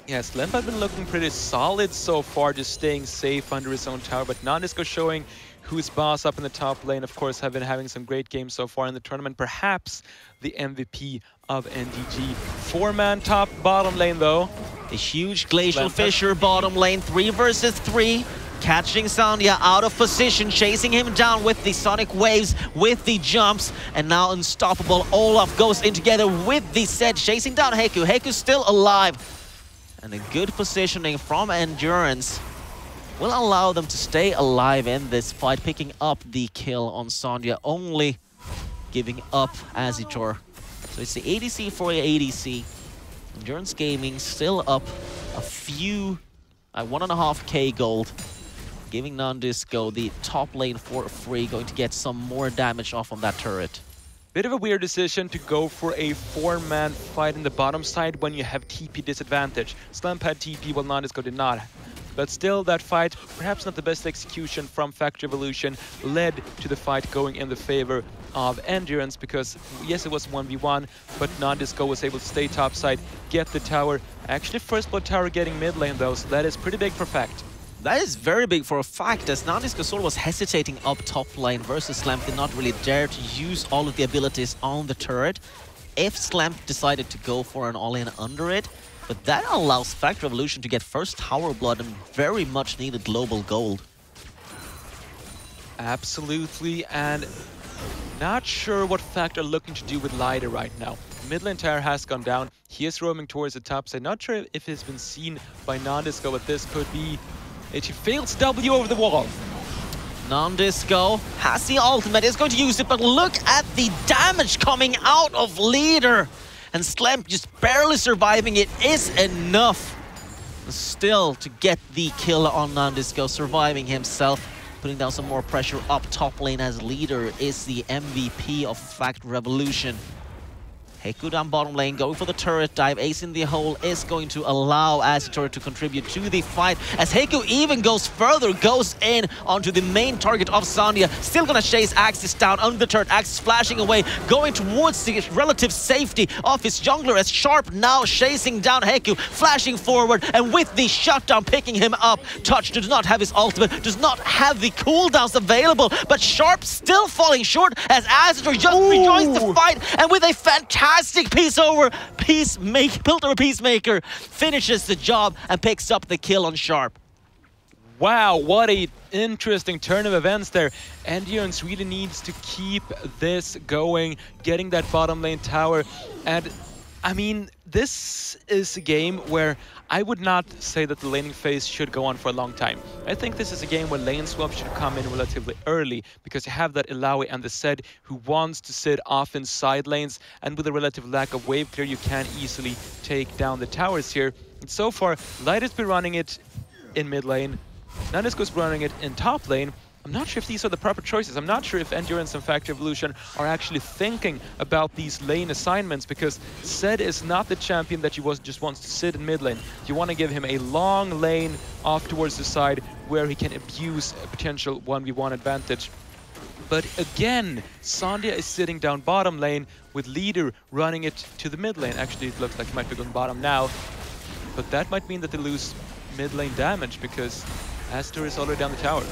Yeah, Slemp has been looking pretty solid so far, just staying safe under his own tower, but nDisco showing who's boss up in the top lane. Of course, have been having some great games so far in the tournament. Perhaps the MVP of NDG. 4-man top bottom lane, though. The huge Glacial Fissure bottom lane, 3 versus 3. Catching Sandhya out of position, chasing him down with the Sonic Waves, with the jumps, and now unstoppable. Olaf goes in together with the set, chasing down Heku. Heku's still alive. And a good positioning from nDurance will allow them to stay alive in this fight, picking up the kill on Sandhya, only giving up Azitor. So it's the ADC for ADC. nDurance Gaming still up a few, 1.5k gold, giving nDisco the top lane for free, going to get some more damage off on that turret. Bit of a weird decision to go for a 4-man fight in the bottom side when you have TP disadvantage. Slamp had TP while nDisco did not. But still, that fight, perhaps not the best execution from Fact Revolution, led to the fight going in the favor of nDurance because, yes, it was 1v1, but nDisco was able to stay topside, get the tower. Actually, first blood tower getting mid lane, though, so that is pretty big for Fact. That is very big for a fact, as nDisco sort of was hesitating up top lane versus Slamp, did not really dare to use all of the abilities on the turret. If Slamp decided to go for an all-in under it, but that allows Fact Revolution to get first tower blood and very much needed global gold. Absolutely, and not sure what Fact are looking to do with Lighter right now. Mid lane tower has gone down. He is roaming towards the top side. Not sure if it's been seen by nDisco, but this could be it. He fails W over the wall. nDisco has the ultimate, is going to use it, but look at the damage coming out of Leader. And Slamp just barely surviving it is enough still to get the kill on nDisco, surviving himself, putting down some more pressure up top lane as Leader is the MVP of Fact Revolution. Heku down bottom lane, going for the turret dive. Ace in the hole is going to allow Azure to contribute to the fight. As Heku even goes further, goes in onto the main target of Sandia. Still gonna chase Axis down under the turret. Axis flashing away, going towards the relative safety of his jungler as Sharp now chasing down Heku, flashing forward, and with the shutdown picking him up. Touch does not have his ultimate, does not have the cooldowns available, but Sharp still falling short as Azure just rejoins the fight, and with a fantastic Peacemaker finishes the job and picks up the kill on Sharp. Wow, what a interesting turn of events there. nDurance really needs to keep this going, getting that bottom lane tower. And I mean, this is a game where I would not say that the laning phase should go on for a long time. I think this is a game where lane swap should come in relatively early, because you have that Illaoi and the Zed who wants to sit off in side lanes, and with a relative lack of wave clear, you can easily take down the towers here. And so far, Light has been running it in mid lane, nandisco's running it in top lane. I'm not sure if these are the proper choices. I'm not sure if nDurance and Factory Evolution are actually thinking about these lane assignments, because Zed is not the champion that you just wants to sit in mid lane. You want to give him a long lane off towards the side where he can abuse a potential 1v1 advantage. But again, Sandia is sitting down bottom lane with Leader running it to the mid lane. Actually, it looks like he might be going bottom now. But that might mean that they lose mid lane damage, because Astor is already down the tower.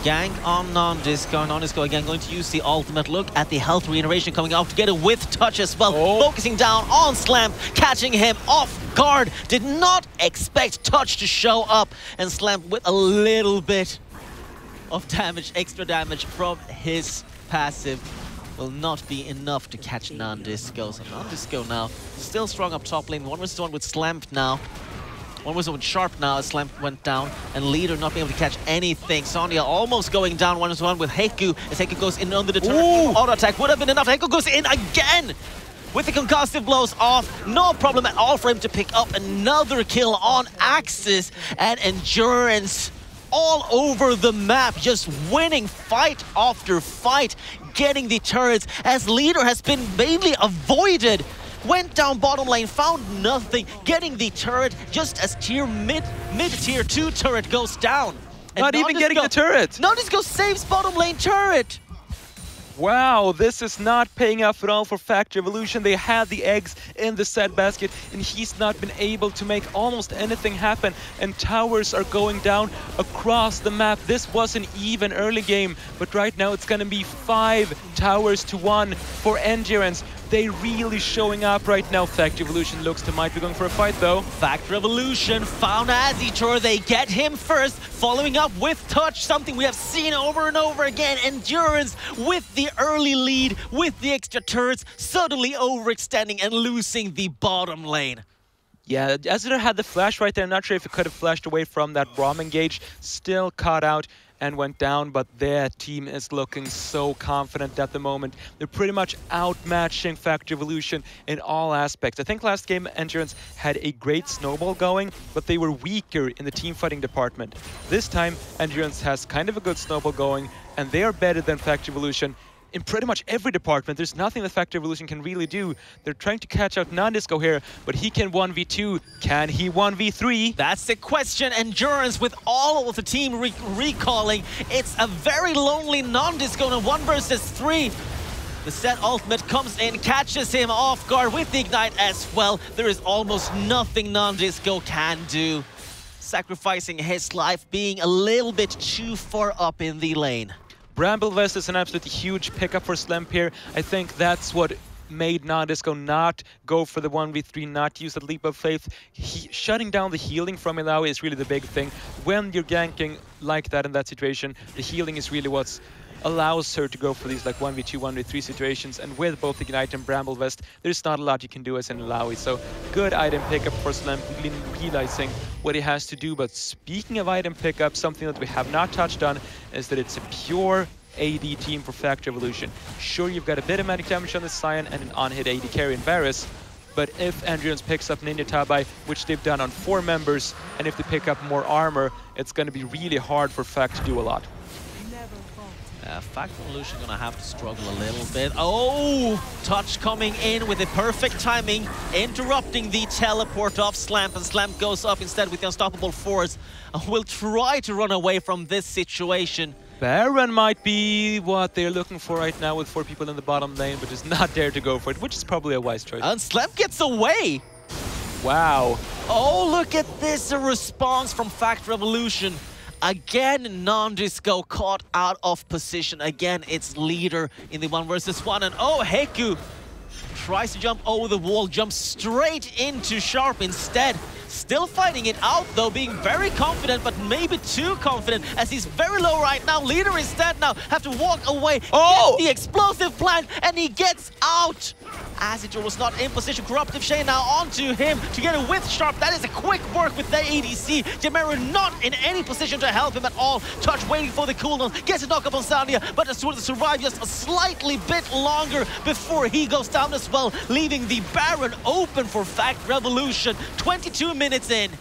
Gang on nandisco. nandisco again going to use the ultimate. Look at the health regeneration coming out together with Touch as well. Focusing down on Slam, catching him off guard. Did not expect Touch to show up, and Slam with a little bit of damage, extra damage from his passive will not be enough to catch nandisco. So nandisco now still strong up top lane. 1v1 with Slam now. 1v1 with Sharp now as Slam went down, and Leader not being able to catch anything. Sandia almost going down 1v1 with Heku as Heku goes in under the turret. Auto attack would have been enough. Heku goes in again with the concussive blows off. No problem at all for him to pick up another kill on Axis, and nDurance all over the map, just winning fight after fight, getting the turrets as Leader has been mainly avoided. Went down bottom lane, found nothing, getting the turret just as mid-tier 2 turret goes down. And not even getting the turret! nandisco saves bottom lane turret! Wow, this is not paying off at all for Factory Evolution. They had the eggs in the set basket, and he's not been able to make almost anything happen. And towers are going down across the map. This was an even early game, but right now it's going to be 5 towers to 1 for nDurance. They really showing up right now. Factory Evolution looks to might be going for a fight though. Factory Evolution found Azitor. They get him first, following up with Touch, something we have seen over and over again. nDurance with the early lead, with the extra turrets, suddenly overextending and losing the bottom lane. Yeah, Azitor had the flash right there. I'm not sure if it could have flashed away from that Braum engage. Still caught out and went down, but their team is looking so confident at the moment. They're pretty much outmatching Factory Evolution in all aspects. I think last game nDurance had a great snowball going, but they were weaker in the team fighting department. This time, nDurance has kind of a good snowball going, and they are better than Factory Evolution in pretty much every department. There's nothing that Factory Evolution can really do. They're trying to catch out nandisco here, but he can 1v2. Can he 1v3? That's the question. nDurance with all of the team recalling. It's a very lonely nandisco in a 1 versus 3. The set ultimate comes in, catches him off guard with the ignite as well. There is almost nothing nandisco can do. Sacrificing his life, being a little bit too far up in the lane. Bramblevest is an absolutely huge pickup for Slemp here. I think that's what made nandisco not go for the 1v3, not use that leap of faith. Shutting down the healing from Illaoi is really the big thing. When you're ganking like that in that situation, the healing is really what's allows her to go for these like 1v2, 1v3 situations, and with both Ignite and Bramblevest, there's not a lot you can do as an Illaoi. So good item pickup for Slemp, really realizing what he has to do. But speaking of item pickup, something that we have not touched on is that it's a pure AD team for Factory Evolution. Sure, you've got a bit of magic damage on the Scion and an on-hit AD carry in Varus, but if nDurance picks up Ninja Tabai, which they've done on 4 members, and if they pick up more armor, it's going to be really hard for Fact to do a lot. Fact Revolution gonna have to struggle a little bit. Oh! Touch coming in with the perfect timing, interrupting the teleport of Slamp, and Slamp goes up instead with the unstoppable force. Will try to run away from this situation. Baron might be what they're looking for right now with 4 people in the bottom lane, but just not dare to go for it, which is probably a wise choice. And Slamp gets away! Wow. Oh, look at this, a response from Fact Revolution. Again, nDisco caught out of position. Again, it's leader in the 1 versus 1. And oh, Heku tries to jump over the wall, jumps straight into Sharp instead. Still fighting it out though, being very confident, but maybe too confident as he's very low right now. Leader instead now have to walk away. Oh! The explosive plant, and he gets out. Azidor was not in position. Corruptive Shane now onto him together with Sharp. That is a quick work with the ADC. Jamaru not in any position to help him at all. Touch waiting for the cooldown. Gets a knock up on Sandia, but has to survive just a slightly bit longer before he goes down as well, leaving the Baron open for Fact Revolution. 22 minutes in.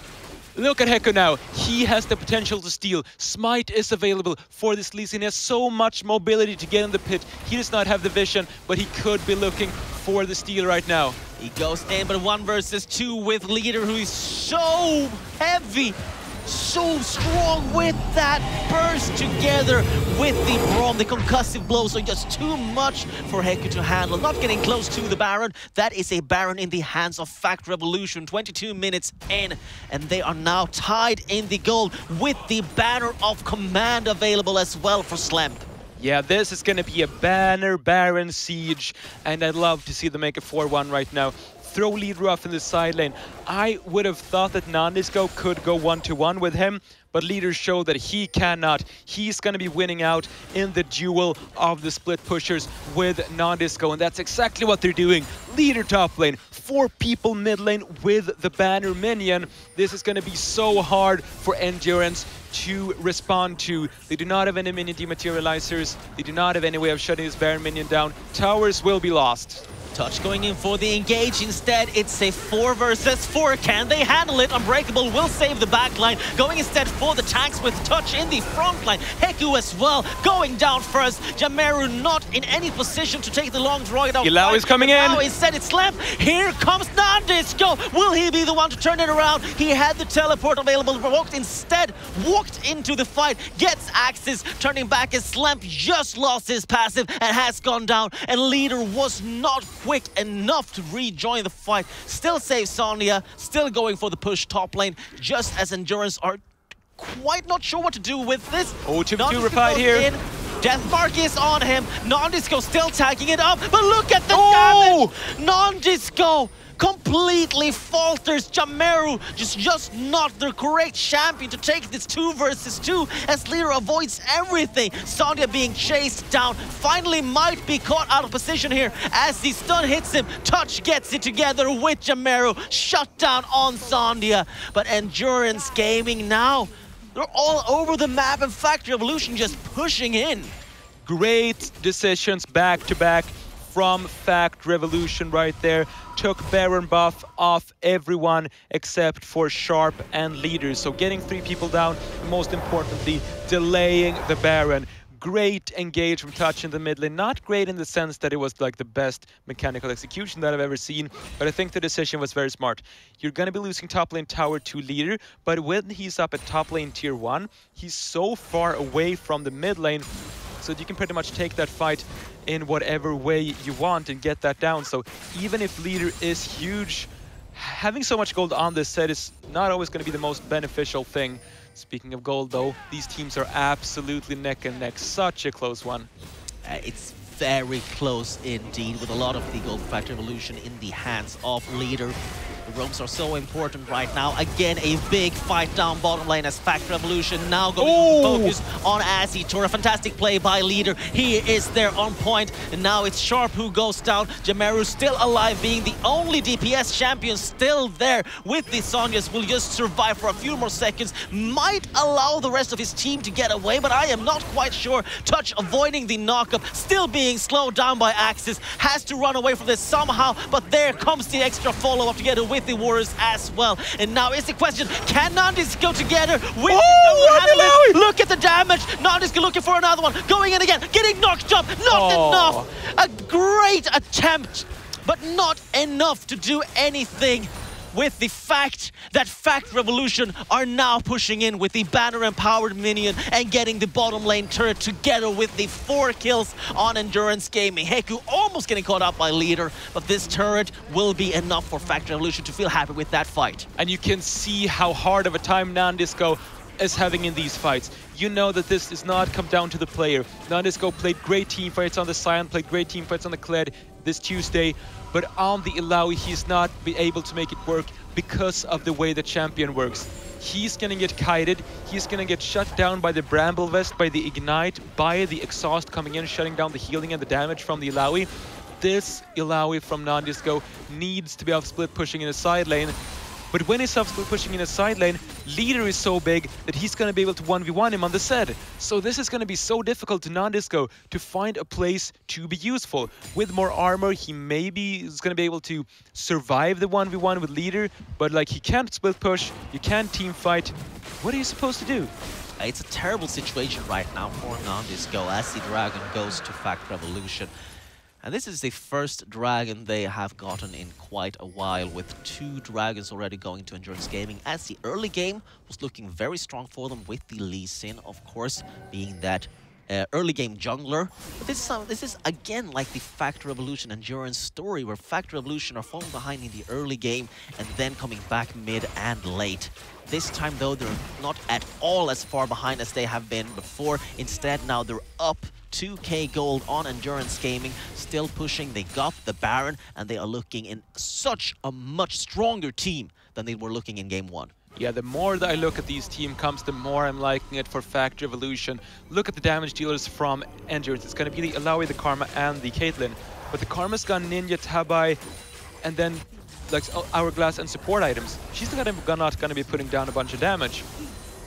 Look at Heku now. He has the potential to steal. Smite is available for this Lee Sin. He has so much mobility to get in the pit. He does not have the vision, but he could be looking for the steal right now. He goes in, but 1 versus 2 with Leader, who is so heavy, so strong with that burst together with the Braum, the concussive blow. So just too much for Heku to handle. Not getting close to the Baron. That is a Baron in the hands of Fact Revolution. 22 minutes in, and they are now tied in the goal with the banner of command available as well for Slamp. Yeah, this is going to be a banner Baron siege, and I'd love to see them make a 4-1 right now. Throw Leader off in the side lane. I would have thought that nDisco could go 1-1 with him, but Leader showed that he cannot. He's going to be winning out in the duel of the split pushers with nDisco, and that's exactly what they're doing. Leader top lane, 4 people mid lane with the banner minion. This is going to be so hard for nDurance to respond to. They do not have any minion dematerializers. They do not have any way of shutting this Baron minion down. Towers will be lost. Touch going in for the engage instead. It's a 4 versus 4. Can they handle it? Unbreakable will save the backline. Going instead for the tanks with Touch in the front line. Heku as well going down first. Jamaru not in any position to take the long draw. Ilau is coming in. Now instead it's Slamp. Here comes nDisco. Will he be the one to turn it around? He had the teleport available. Walked into the fight. Gets axes. Turning back as Slamp just lost his passive and has gone down. And Leader was not quick enough to rejoin the fight. Still saves Sonya, still going for the push top lane, just as nDurance are quite not sure what to do with this. Oh, 2-2 replied here. Deathmark is on him. nDisco still tagging it up, but look at the damage! nDisco completely falters. Jamaru just not the correct champion to take this 2 versus 2 as Leader avoids everything. Sonya being chased down, finally might be caught out of position here as the stun hits him. Touch gets it together with Jamaru. Shut down on Sonya, but nDurance Gaming now, they're all over the map, and Fact Revolution just pushing in. Great decisions back to back from Fact Revolution right there. Took Baron buff off everyone except for Sharp and Leader. So getting 3 people down, and most importantly, delaying the Baron. Great engage from Touch in the mid lane. Not great in the sense that it was like the best mechanical execution that I've ever seen, but I think the decision was very smart. You're going to be losing top lane tower to Leader, but when he's up at top lane tier 1, he's so far away from the mid lane, so you can pretty much take that fight in whatever way you want and get that down. So even if Leader is huge, having so much gold on this set is not always going to be the most beneficial thing. Speaking of gold though, these teams are absolutely neck and neck. Such a close one. It's very close indeed, with a lot of the gold Fact Revolution in the hands of Leader. The roams are so important right now. Again, a big fight down bottom lane as Fact Revolution now going to focus on Azidor. A fantastic play by Leader. He is there on point. And now it's Sharp who goes down. Jamaru still alive, being the only DPS champion still there with the Sonyas. Will just survive for a few more seconds. Might allow the rest of his team to get away, but I am not quite sure. Touch avoiding the knockup, still being slowed down by Axis. Has to run away from this somehow, but there comes the extra follow-up together with with the Warriors as well. And now is the question, can nDurance go together with Illaoi! Look at the damage! nDurance looking for another one, going in again, getting knocked up, not enough! A great attempt, but not enough to do anything with the fact that Fact Revolution are now pushing in with the banner-empowered minion and getting the bottom lane turret together with the 4 kills on nDurance Gaming. Heku almost getting caught up by Leader, but this turret will be enough for Fact Revolution to feel happy with that fight. And you can see how hard of a time nDisco is having in these fights. You know that this does not come down to the player. nDisco played great team fights on the Sion, played great team fights on the Kled this Tuesday, but on the Illaoi he's not been able to make it work because of the way the champion works. He's gonna get kited, he's gonna get shut down by the Bramble Vest, by the Ignite, by the Exhaust coming in, shutting down the healing and the damage from the Illaoi. This Illaoi from nDisco needs to be off split pushing in a side lane. But when he's off split pushing in a side lane, Leader is so big that he's going to be able to 1v1 him on the Zed. So this is going to be so difficult to nDisco to find a place to be useful. With more armor, he maybe is going to be able to survive the 1v1 with Leader, but like he can't split push, you can't team fight. What are you supposed to do? It's a terrible situation right now for nDisco as the Dragon goes to Fact Revolution. And this is the first Dragon they have gotten in quite a while, with 2 Dragons already going to nDurance Gaming, as the early game was looking very strong for them, with the Lee Sin, of course, being that early game jungler. But this is again like the Fact Revolution nDurance story, where Fact Revolution are falling behind in the early game and then coming back mid and late. This time, though, they're not at all as far behind as they have been before. Instead, now they're up 2k gold on nDurance Gaming, still pushing. They got the Baron, and they are looking in such a much stronger team than they were looking in Game 1. Yeah, the more that I look at these team comps, the more I'm liking it for Fact Revolution. Look at the damage dealers from nDurance. It's going to be the Illaoi, the Karma, and the Caitlyn. But the Karma's got Ninja, Tabai, and then like Hourglass and support items. She's not going to be putting down a bunch of damage.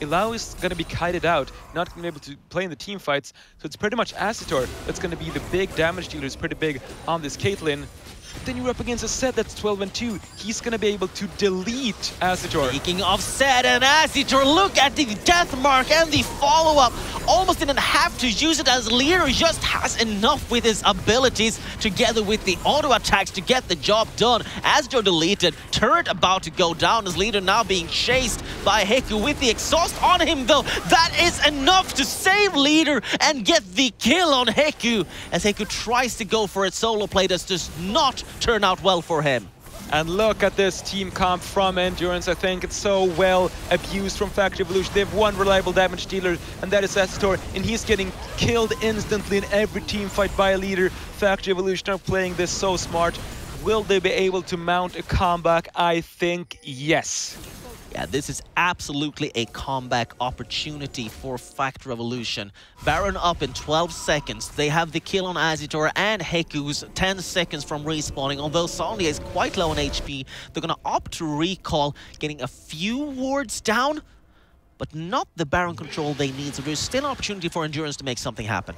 Illaoi is going to be kited out, not going to be able to play in the team fights, so it's pretty much Acitor that's going to be the big damage dealer, who's pretty big on this Caitlyn. But then you're up against a Zed that's 12 and 2. He's going to be able to delete Acitor. Speaking of Zed and Acitor, look at the death mark and the follow-up. Almost didn't have to use it, as Leader just has enough with his abilities together with the auto attacks to get the job done. Acitor deleted, turret about to go down as Leader now being chased by Heku with the exhaust on him, though. That is enough to save Leader and get the kill on Heku, as Heku tries to go for a solo play that does not turn out well for him. And look at this team comp from nDurance. I think it's so well abused from Fact Revolution. They have one reliable damage dealer, and that is Acitor, and he's getting killed instantly in every team fight by a Leader. Fact Revolution are playing this so smart. Will they be able to mount a comeback? I think yes. Yeah, this is absolutely a comeback opportunity for Fact Revolution. Baron up in 12 seconds. They have the kill on Acitor, and Heku's 10 seconds from respawning. Although Sonya is quite low on HP, they're going to opt to recall, getting a few wards down, but not the Baron control they need. So there's still an opportunity for nDurance to make something happen.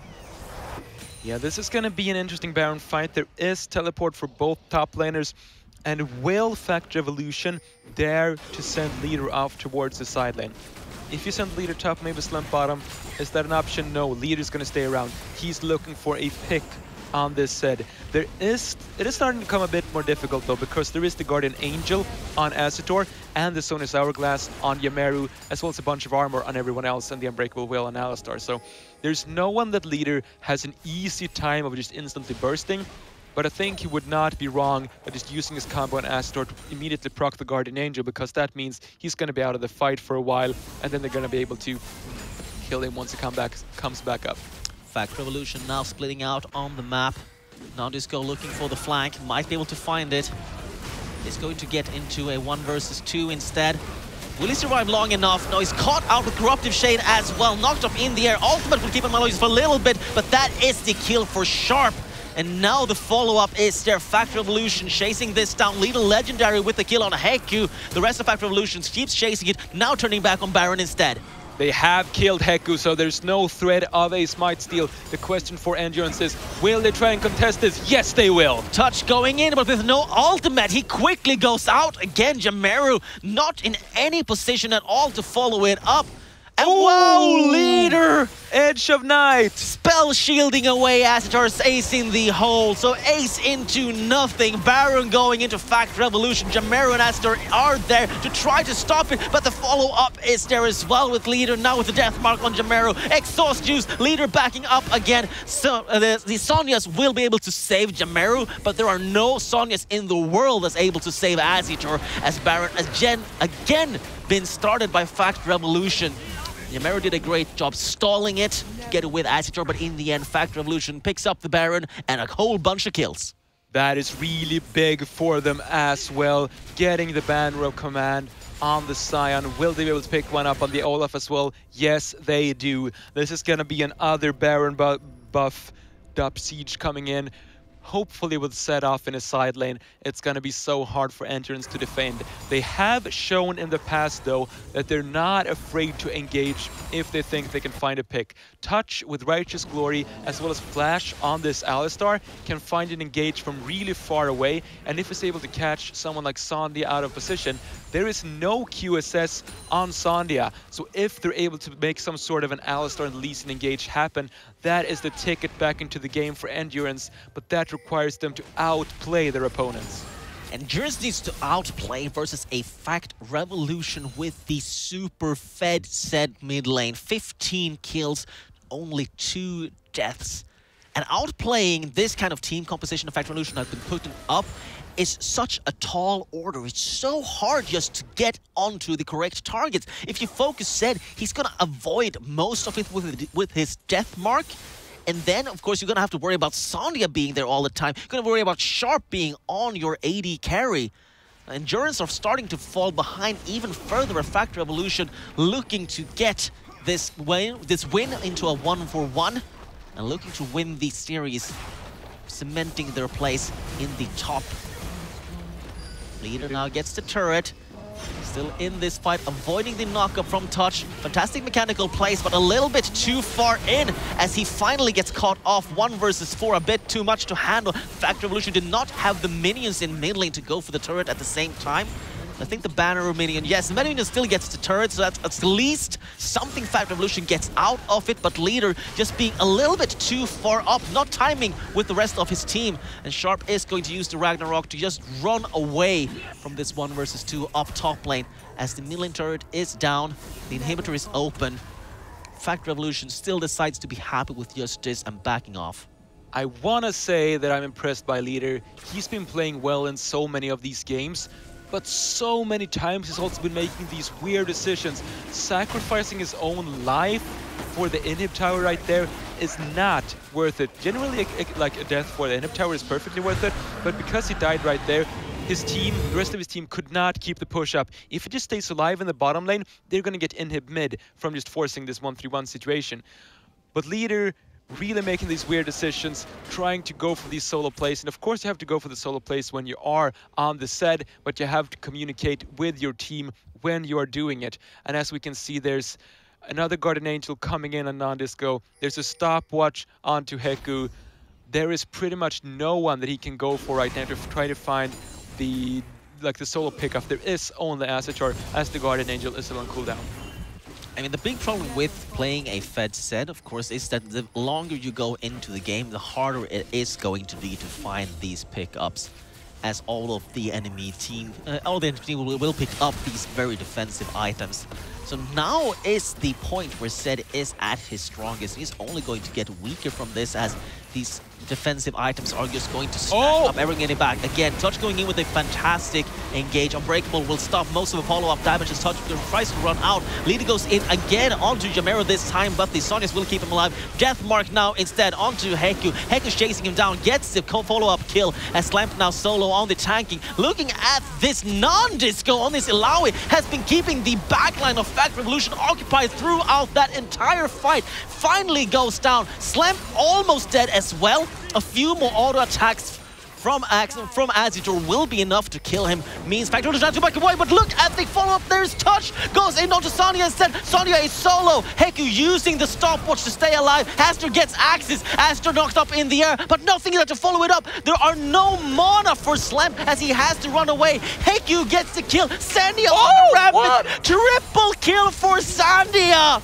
Yeah, this is going to be an interesting Baron fight. There is teleport for both top laners. And will Fact Revolution dare to send Leader off towards the side lane? If you send Leader top, maybe slump bottom, is that an option? No, Leader's going to stay around. He's looking for a pick on this Zed. It is starting to become a bit more difficult, though, because there is the Guardian Angel on Acitor and the Sonus Hourglass on Yameru, as well as a bunch of armor on everyone else, and the Unbreakable Will on Alistar. So there's no one that Leader has an easy time of just instantly bursting. But I think he would not be wrong by just using his combo on Acitor to immediately proc the Guardian Angel, because that means he's going to be out of the fight for a while, and then they're going to be able to kill him once he comes back up. Fact Revolution now splitting out on the map. nDisco looking for the flank, might be able to find it. Is going to get into a 1 versus 2 instead. Will he survive long enough? No, he's caught out with Corruptive Shade as well, knocked up in the air. Ultimate will keep him alive for a little bit, but that is the kill for Sharp. And now the follow-up is there. Fact Revolution chasing this down. Little Legendary with the kill on Heku. The rest of Fact Revolution keeps chasing it, now turning back on Baron instead. They have killed Heku, so there's no threat of a smite steal. The question for nDurance is, will they try and contest this? Yes, they will. Touch going in, but with no ultimate, he quickly goes out. Again, Jamaru not in any position at all to follow it up. And wow, leader! Edge of Night! Spell shielding away Acitar's ace in the hole, so ace into nothing. Baron going into Fact Revolution. Jamaru and Acitar are there to try to stop it, but the follow-up is there as well with leader, now with the death mark on Jamaru. Exhaust juice, leader backing up again. So the Sonyas will be able to save Jamaru, but there are no Sonyas in the world that's able to save Acitar, as Baron again been started by Fact Revolution. Jamaru did a great job stalling it to get it with Acitar, but in the end, Fact Revolution picks up the Baron and a whole bunch of kills. That is really big for them as well. Getting the banner of command on the Scion. Will they be able to pick one up on the Olaf as well? Yes, they do. This is going to be another Baron buff, Dup Siege coming in. Hopefully with set off in a side lane, it's going to be so hard for nDurance to defend. They have shown in the past, though, that they're not afraid to engage if they think they can find a pick. Touch with Righteous Glory, as well as Flash on this Alistar, can find and engage from really far away, and if it's able to catch someone like Sandia out of position, there is no QSS on Sandia. So if they're able to make some sort of an Alistar and Lee Sin engage happen, that is the ticket back into the game for nDurance, but that requires them to outplay their opponents. nDurance needs to outplay versus a Fact Revolution with the super fed set mid lane. 15 kills, only 2 deaths. And outplaying this kind of team composition of Fact Revolution has been put up is such a tall order. It's so hard just to get onto the correct targets. If you focus Zed, he's gonna avoid most of it with his death mark. And then, of course, you're gonna have to worry about Sandia being there all the time. You're gonna worry about Sharp being on your AD carry. nDurance are starting to fall behind even further. A Fact Revolution looking to get this win into a 1-for-1 and looking to win the series, cementing their place in the top. Leader now gets the turret. Still in this fight, avoiding the knockup from Touch. Fantastic mechanical plays, but a little bit too far in as he finally gets caught off. 1 versus 4, a bit too much to handle. Fact Revolution did not have the minions in mid lane to go for the turret at the same time. I think the banner minion, yes, the minion still gets the turret, so that's at least something Fact Revolution gets out of it, but Leader just being a little bit too far up, not timing with the rest of his team. And Sharp is going to use the Ragnarok to just run away from this 1 versus 2 up top lane. As the mid lane turret is down, the inhibitor is open. Fact Revolution still decides to be happy with just this and backing off. I want to say that I'm impressed by Leader. He's been playing well in so many of these games, but so many times he's also been making these weird decisions. Sacrificing his own life for the inhib tower right there is not worth it. Generally, like a death for the inhib tower is perfectly worth it, but because he died right there, his team, the rest of his team, could not keep the push up. If he just stays alive in the bottom lane, they're going to get inhib mid from just forcing this 1-3-1 situation. But Leader really making these weird decisions, trying to go for these solo plays. And of course you have to go for the solo plays when you are on the set, but you have to communicate with your team when you are doing it. And as we can see, there's another Guardian Angel coming in on non-disco. There's a stopwatch onto Heku. There is pretty much no one that he can go for right now to try to find the solo pickup. There is only Acitar, as the Guardian Angel is still on cooldown. I mean, the big problem with playing a fed set, of course, is that the longer you go into the game, the harder it is going to be to find these pickups, as all of the enemy team, will pick up these very defensive items. So now is the point where Zed is at his strongest. He's only going to get weaker from this, as these defensive items are just going to snatch up everything getting back. Again, Touch going in with a fantastic engage. Unbreakable will stop most of the follow-up damage as Touch tries to run out. Leader goes in again onto Jamaru this time, but the Sonics will keep him alive. Death Mark now instead onto Heku. Heku's chasing him down, gets the follow-up kill as Slamp now solo on the tanking. Looking at this non-disco on this Ilaoi has been keeping the backline of Fact Revolution occupied throughout that entire fight. Finally goes down. Slamp almost dead as well. A few more auto attacks from Azitor will be enough to kill him. Means Factor does not to back away, but look at the follow-up. There's Touch, goes in onto Sonya instead. Sonya is solo. Heku using the stopwatch to stay alive. Aster gets Axis. Aster knocked up in the air, but nothing there to follow it up. There are no mana for Slam as he has to run away. Heku gets the kill. Sandia on the rapid. Triple kill for Sandia.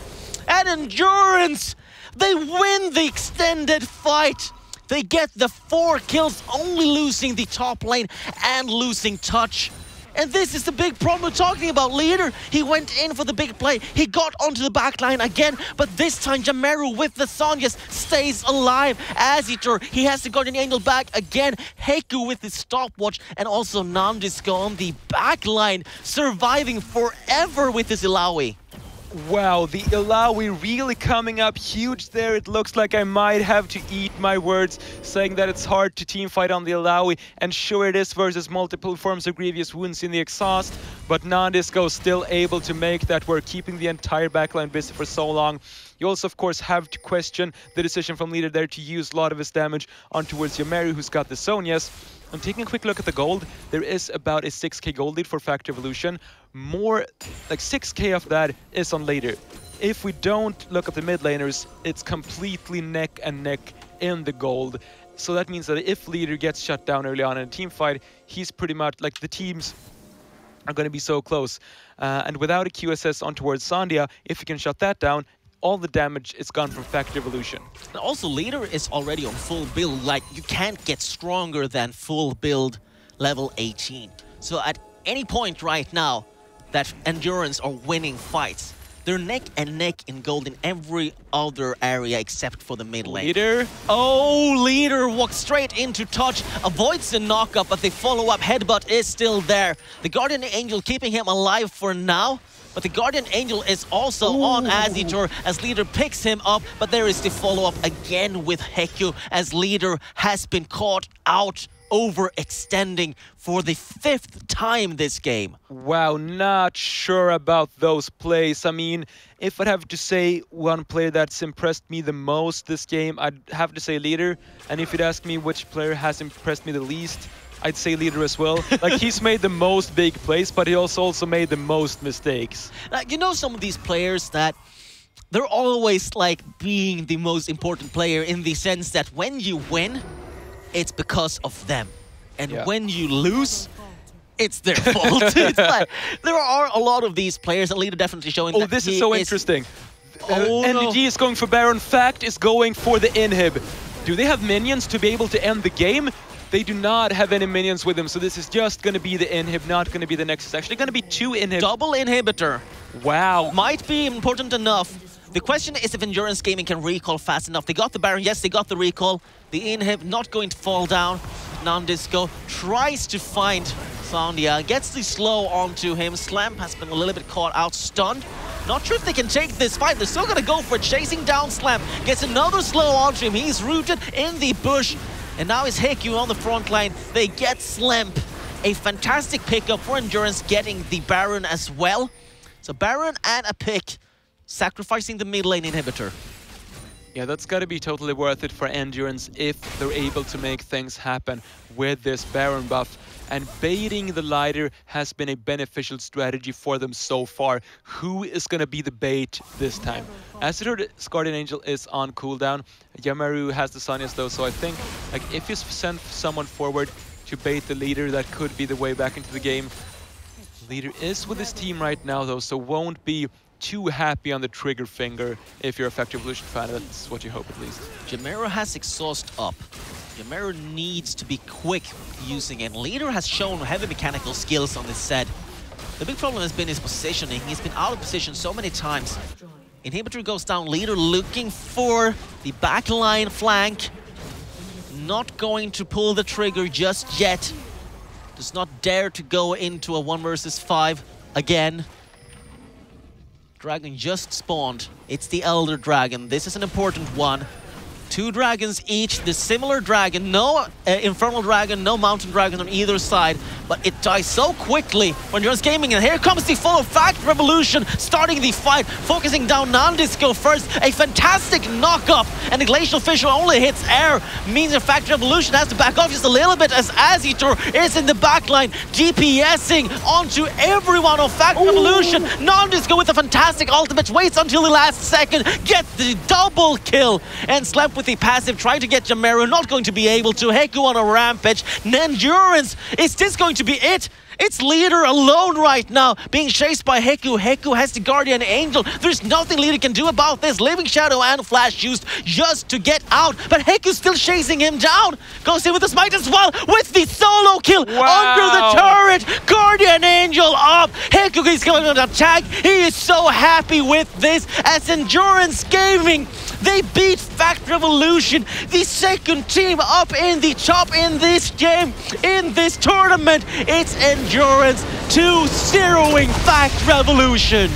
And nDurance, they win the extended fight. They get the 4 kills, only losing the top lane and losing Touch. And this is the big problem we're talking about. Leader, he went in for the big play. He got onto the backline again, but this time Jamaru with the Sonyas stays alive. Azitor, he has the Guardian Angel back again. Heku with his stopwatch, and also nandisco on the backline, surviving forever with his Illaoi. Wow, the Illaoi really coming up huge there. It looks like I might have to eat my words, saying that it's hard to teamfight on the Illaoi, and sure it is versus multiple forms of grievous wounds in the exhaust, but nandisco still able to make that work, keeping the entire backline busy for so long. You also, of course, have to question the decision from Leader there to use a lot of his damage on towards Yamaru, who's got the Sonyas. I'm taking a quick look at the gold. There is about a 6k gold lead for Factor Evolution. More, like 6k of that is on Leader. If we don't look at the mid laners, it's completely neck and neck in the gold. So that means that if Leader gets shut down early on in a team fight, he's pretty much, like, the teams are going to be so close. And without a QSS on towards Sandia, if you can shut that down, all the damage is gone from Factor Evolution. And also, Leader is already on full build. Like, you can't get stronger than full build level 18. So at any point right now that nDurance are winning fights, they're neck and neck in gold in every other area except for the mid lane. Leader. Oh, Leader walks straight into Touch, avoids the knockup, but the follow-up headbutt is still there. The Guardian Angel keeping him alive for now. But the Guardian Angel is also on Azitor as Leader picks him up, but there is the follow-up again with Heku as Leader has been caught out overextending for the 5th time this game. Wow, not sure about those plays. I mean, if I'd have to say one player that's impressed me the most this game, I'd have to say Leader. And if you'd ask me which player has impressed me the least, I'd say Leader as well. Like, he's made the most big plays, but he also made the most mistakes. You know, some of these players that they're always like being the most important player in the sense that when you win, it's because of them. And when you lose, it's their fault. It's like, there are a lot of these players, and Leader definitely showing that this is so interesting. Oh, NDG is going for Baron. Fact is going for the inhib. Do they have minions to be able to end the game? They do not have any minions with them, so this is just going to be the inhib, not going to be the Nexus. Actually going to be 2 inhib. Double inhibitor. Wow. Might be important enough. The question is if nDurance Gaming can recall fast enough. They got the Baron, yes, they got the recall. The inhib not going to fall down. nandisco tries to find Sandia, gets the slow onto him. Slam has been a little bit caught out, stunned. Not sure if they can take this fight. They're still going to go for it. Chasing down Slam. Gets another slow onto him. He's rooted in the bush. And now is Heku on the front line. They get Slamp. A fantastic pickup for nDurance, getting the Baron as well. So Baron and a pick, sacrificing the mid lane inhibitor. Yeah, that's got to be totally worth it for nDurance if they're able to make things happen with this Baron buff. And baiting the Lighter has been a beneficial strategy for them so far. Who is going to be the bait this time? As you heard, Guardian Angel is on cooldown. Yamaru has the Sonyas though, so I think like if you send someone forward to bait the Leader, that could be the way back into the game. Leader is with his team right now though, so won't be too happy on the trigger finger if you're a Factor Evolution fan. That's what you hope at least. Jamaru has exhaust up. Jamaru needs to be quick using it. Leader has shown heavy mechanical skills on this set. The big problem has been his positioning. He's been out of position so many times. Inhibitor goes down. Leader looking for the backline flank. Not going to pull the trigger just yet. Does not dare to go into a 1 versus 5 again. Dragon just spawned. It's the Elder Dragon. This is an important one. 2 dragons each, the similar dragon, no infernal dragon, no mountain dragon on either side, but it dies so quickly when you're gaming. And here comes the full of fact revolution, starting the fight, focusing down non-disco first, a fantastic knock-up, and the glacial fissure only hits air, means the fact revolution has to back off just a little bit as Azitor is in the backline, DPSing onto everyone of fact revolution. Non-disco with a fantastic ultimate, waits until the last second, gets the double kill, and Slap with the passive, trying to get Jameru, not going to be able to. Heku on a rampage. nDurance, is this going to be it? It's Leader alone right now, being chased by Heku. Heku has the Guardian Angel. There's nothing Leader can do about this. Living Shadow and Flash used just to get out, but Heku's still chasing him down. Goes in with the smite as well, with the solo kill under the turret. Guardian Angel up. Heku is going to attack. He is so happy with this, as nDurance Gaming, they beat Fact Revolution, the second team up in the top in this game, in this tournament. It's nDurance 2-0ing Fact Revolution.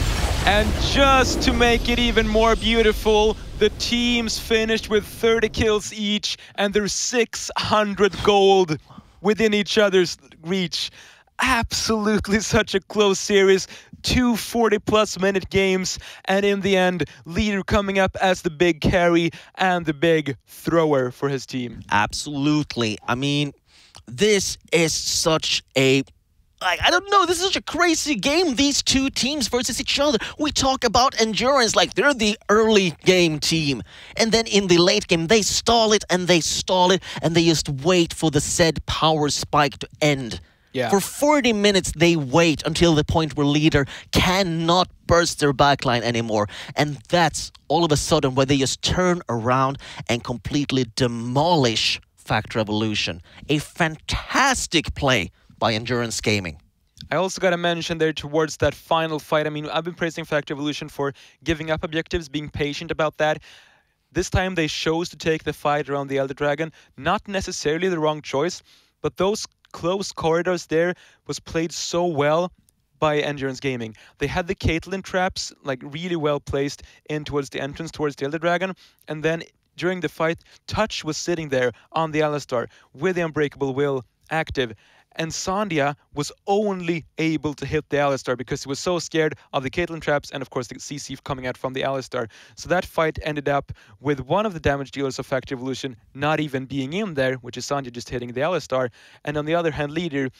And just to make it even more beautiful, the teams finished with 30 kills each, and there's 600 gold within each other's reach. Absolutely such a close series. 2 40+ minute games, and in the end, Leader coming up as the big carry and the big thrower for his team. Absolutely. I mean, this is such a... I don't know, this is such a crazy game, these two teams versus each other. We talk about nDurance like they're the early game team. And then in the late game, they stall it, and they stall it, and they just wait for the said power spike to end. Yeah. For 40 minutes, they wait until the point where Leader cannot burst their backline anymore. And that's all of a sudden where they just turn around and completely demolish Fact Revolution. A fantastic play by nDurance Gaming. I also got to mention there towards that final fight, I mean, I've been praising Fact Revolution for giving up objectives, being patient about that. This time they chose to take the fight around the Elder Dragon. Not necessarily the wrong choice, but those close corridors there was played so well by nDurance Gaming. They had the Caitlyn traps like really well placed in towards the entrance, towards the Elder Dragon, and then during the fight, Touch was sitting there on the Alistar with the Unbreakable Will active, and Sandia was only able to hit the Alistar because he was so scared of the Caitlyn traps and of course the CC coming out from the Alistar. So that fight ended up with one of the damage dealers of Fact Revolution not even being in there, which is Sandia just hitting the Alistar, and on the other hand, Leader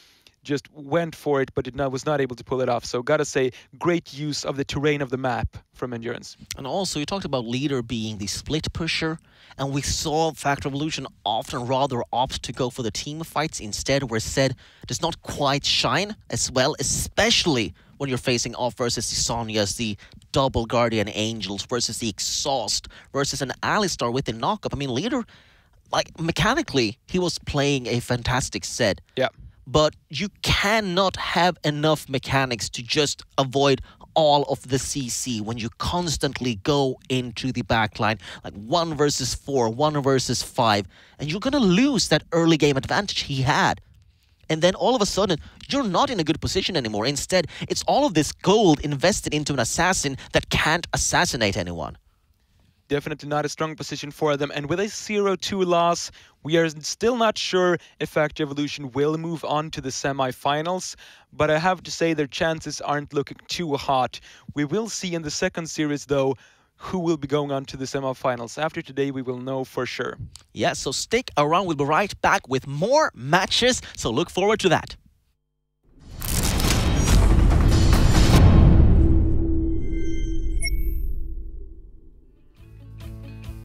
just went for it, but was not able to pull it off. So gotta say, great use of the terrain of the map from nDurance. And also, you talked about Leader being the split pusher, and we saw Fact Revolution often rather opt to go for the team fights instead, where Zed does not quite shine as well, especially when you're facing off versus the Sonias, the double Guardian Angels, versus the Exhaust, versus an Alistar with the knockup. I mean, Leader, like, mechanically, he was playing a fantastic Zed. Yeah. But you cannot have enough mechanics to just avoid all of the CC when you constantly go into the backline, like 1 versus 4, 1 versus 5, and you're gonna lose that early game advantage he had. And then all of a sudden, you're not in a good position anymore. Instead, it's all of this gold invested into an assassin that can't assassinate anyone. Definitely not a strong position for them. And with a 0-2 loss, we are still not sure if Fact Revolution will move on to the semi-finals. But I have to say their chances aren't looking too hot. We will see in the second series, though, who will be going on to the semi-finals. After today, we will know for sure. Yeah, so stick around. We'll be right back with more matches. So look forward to that.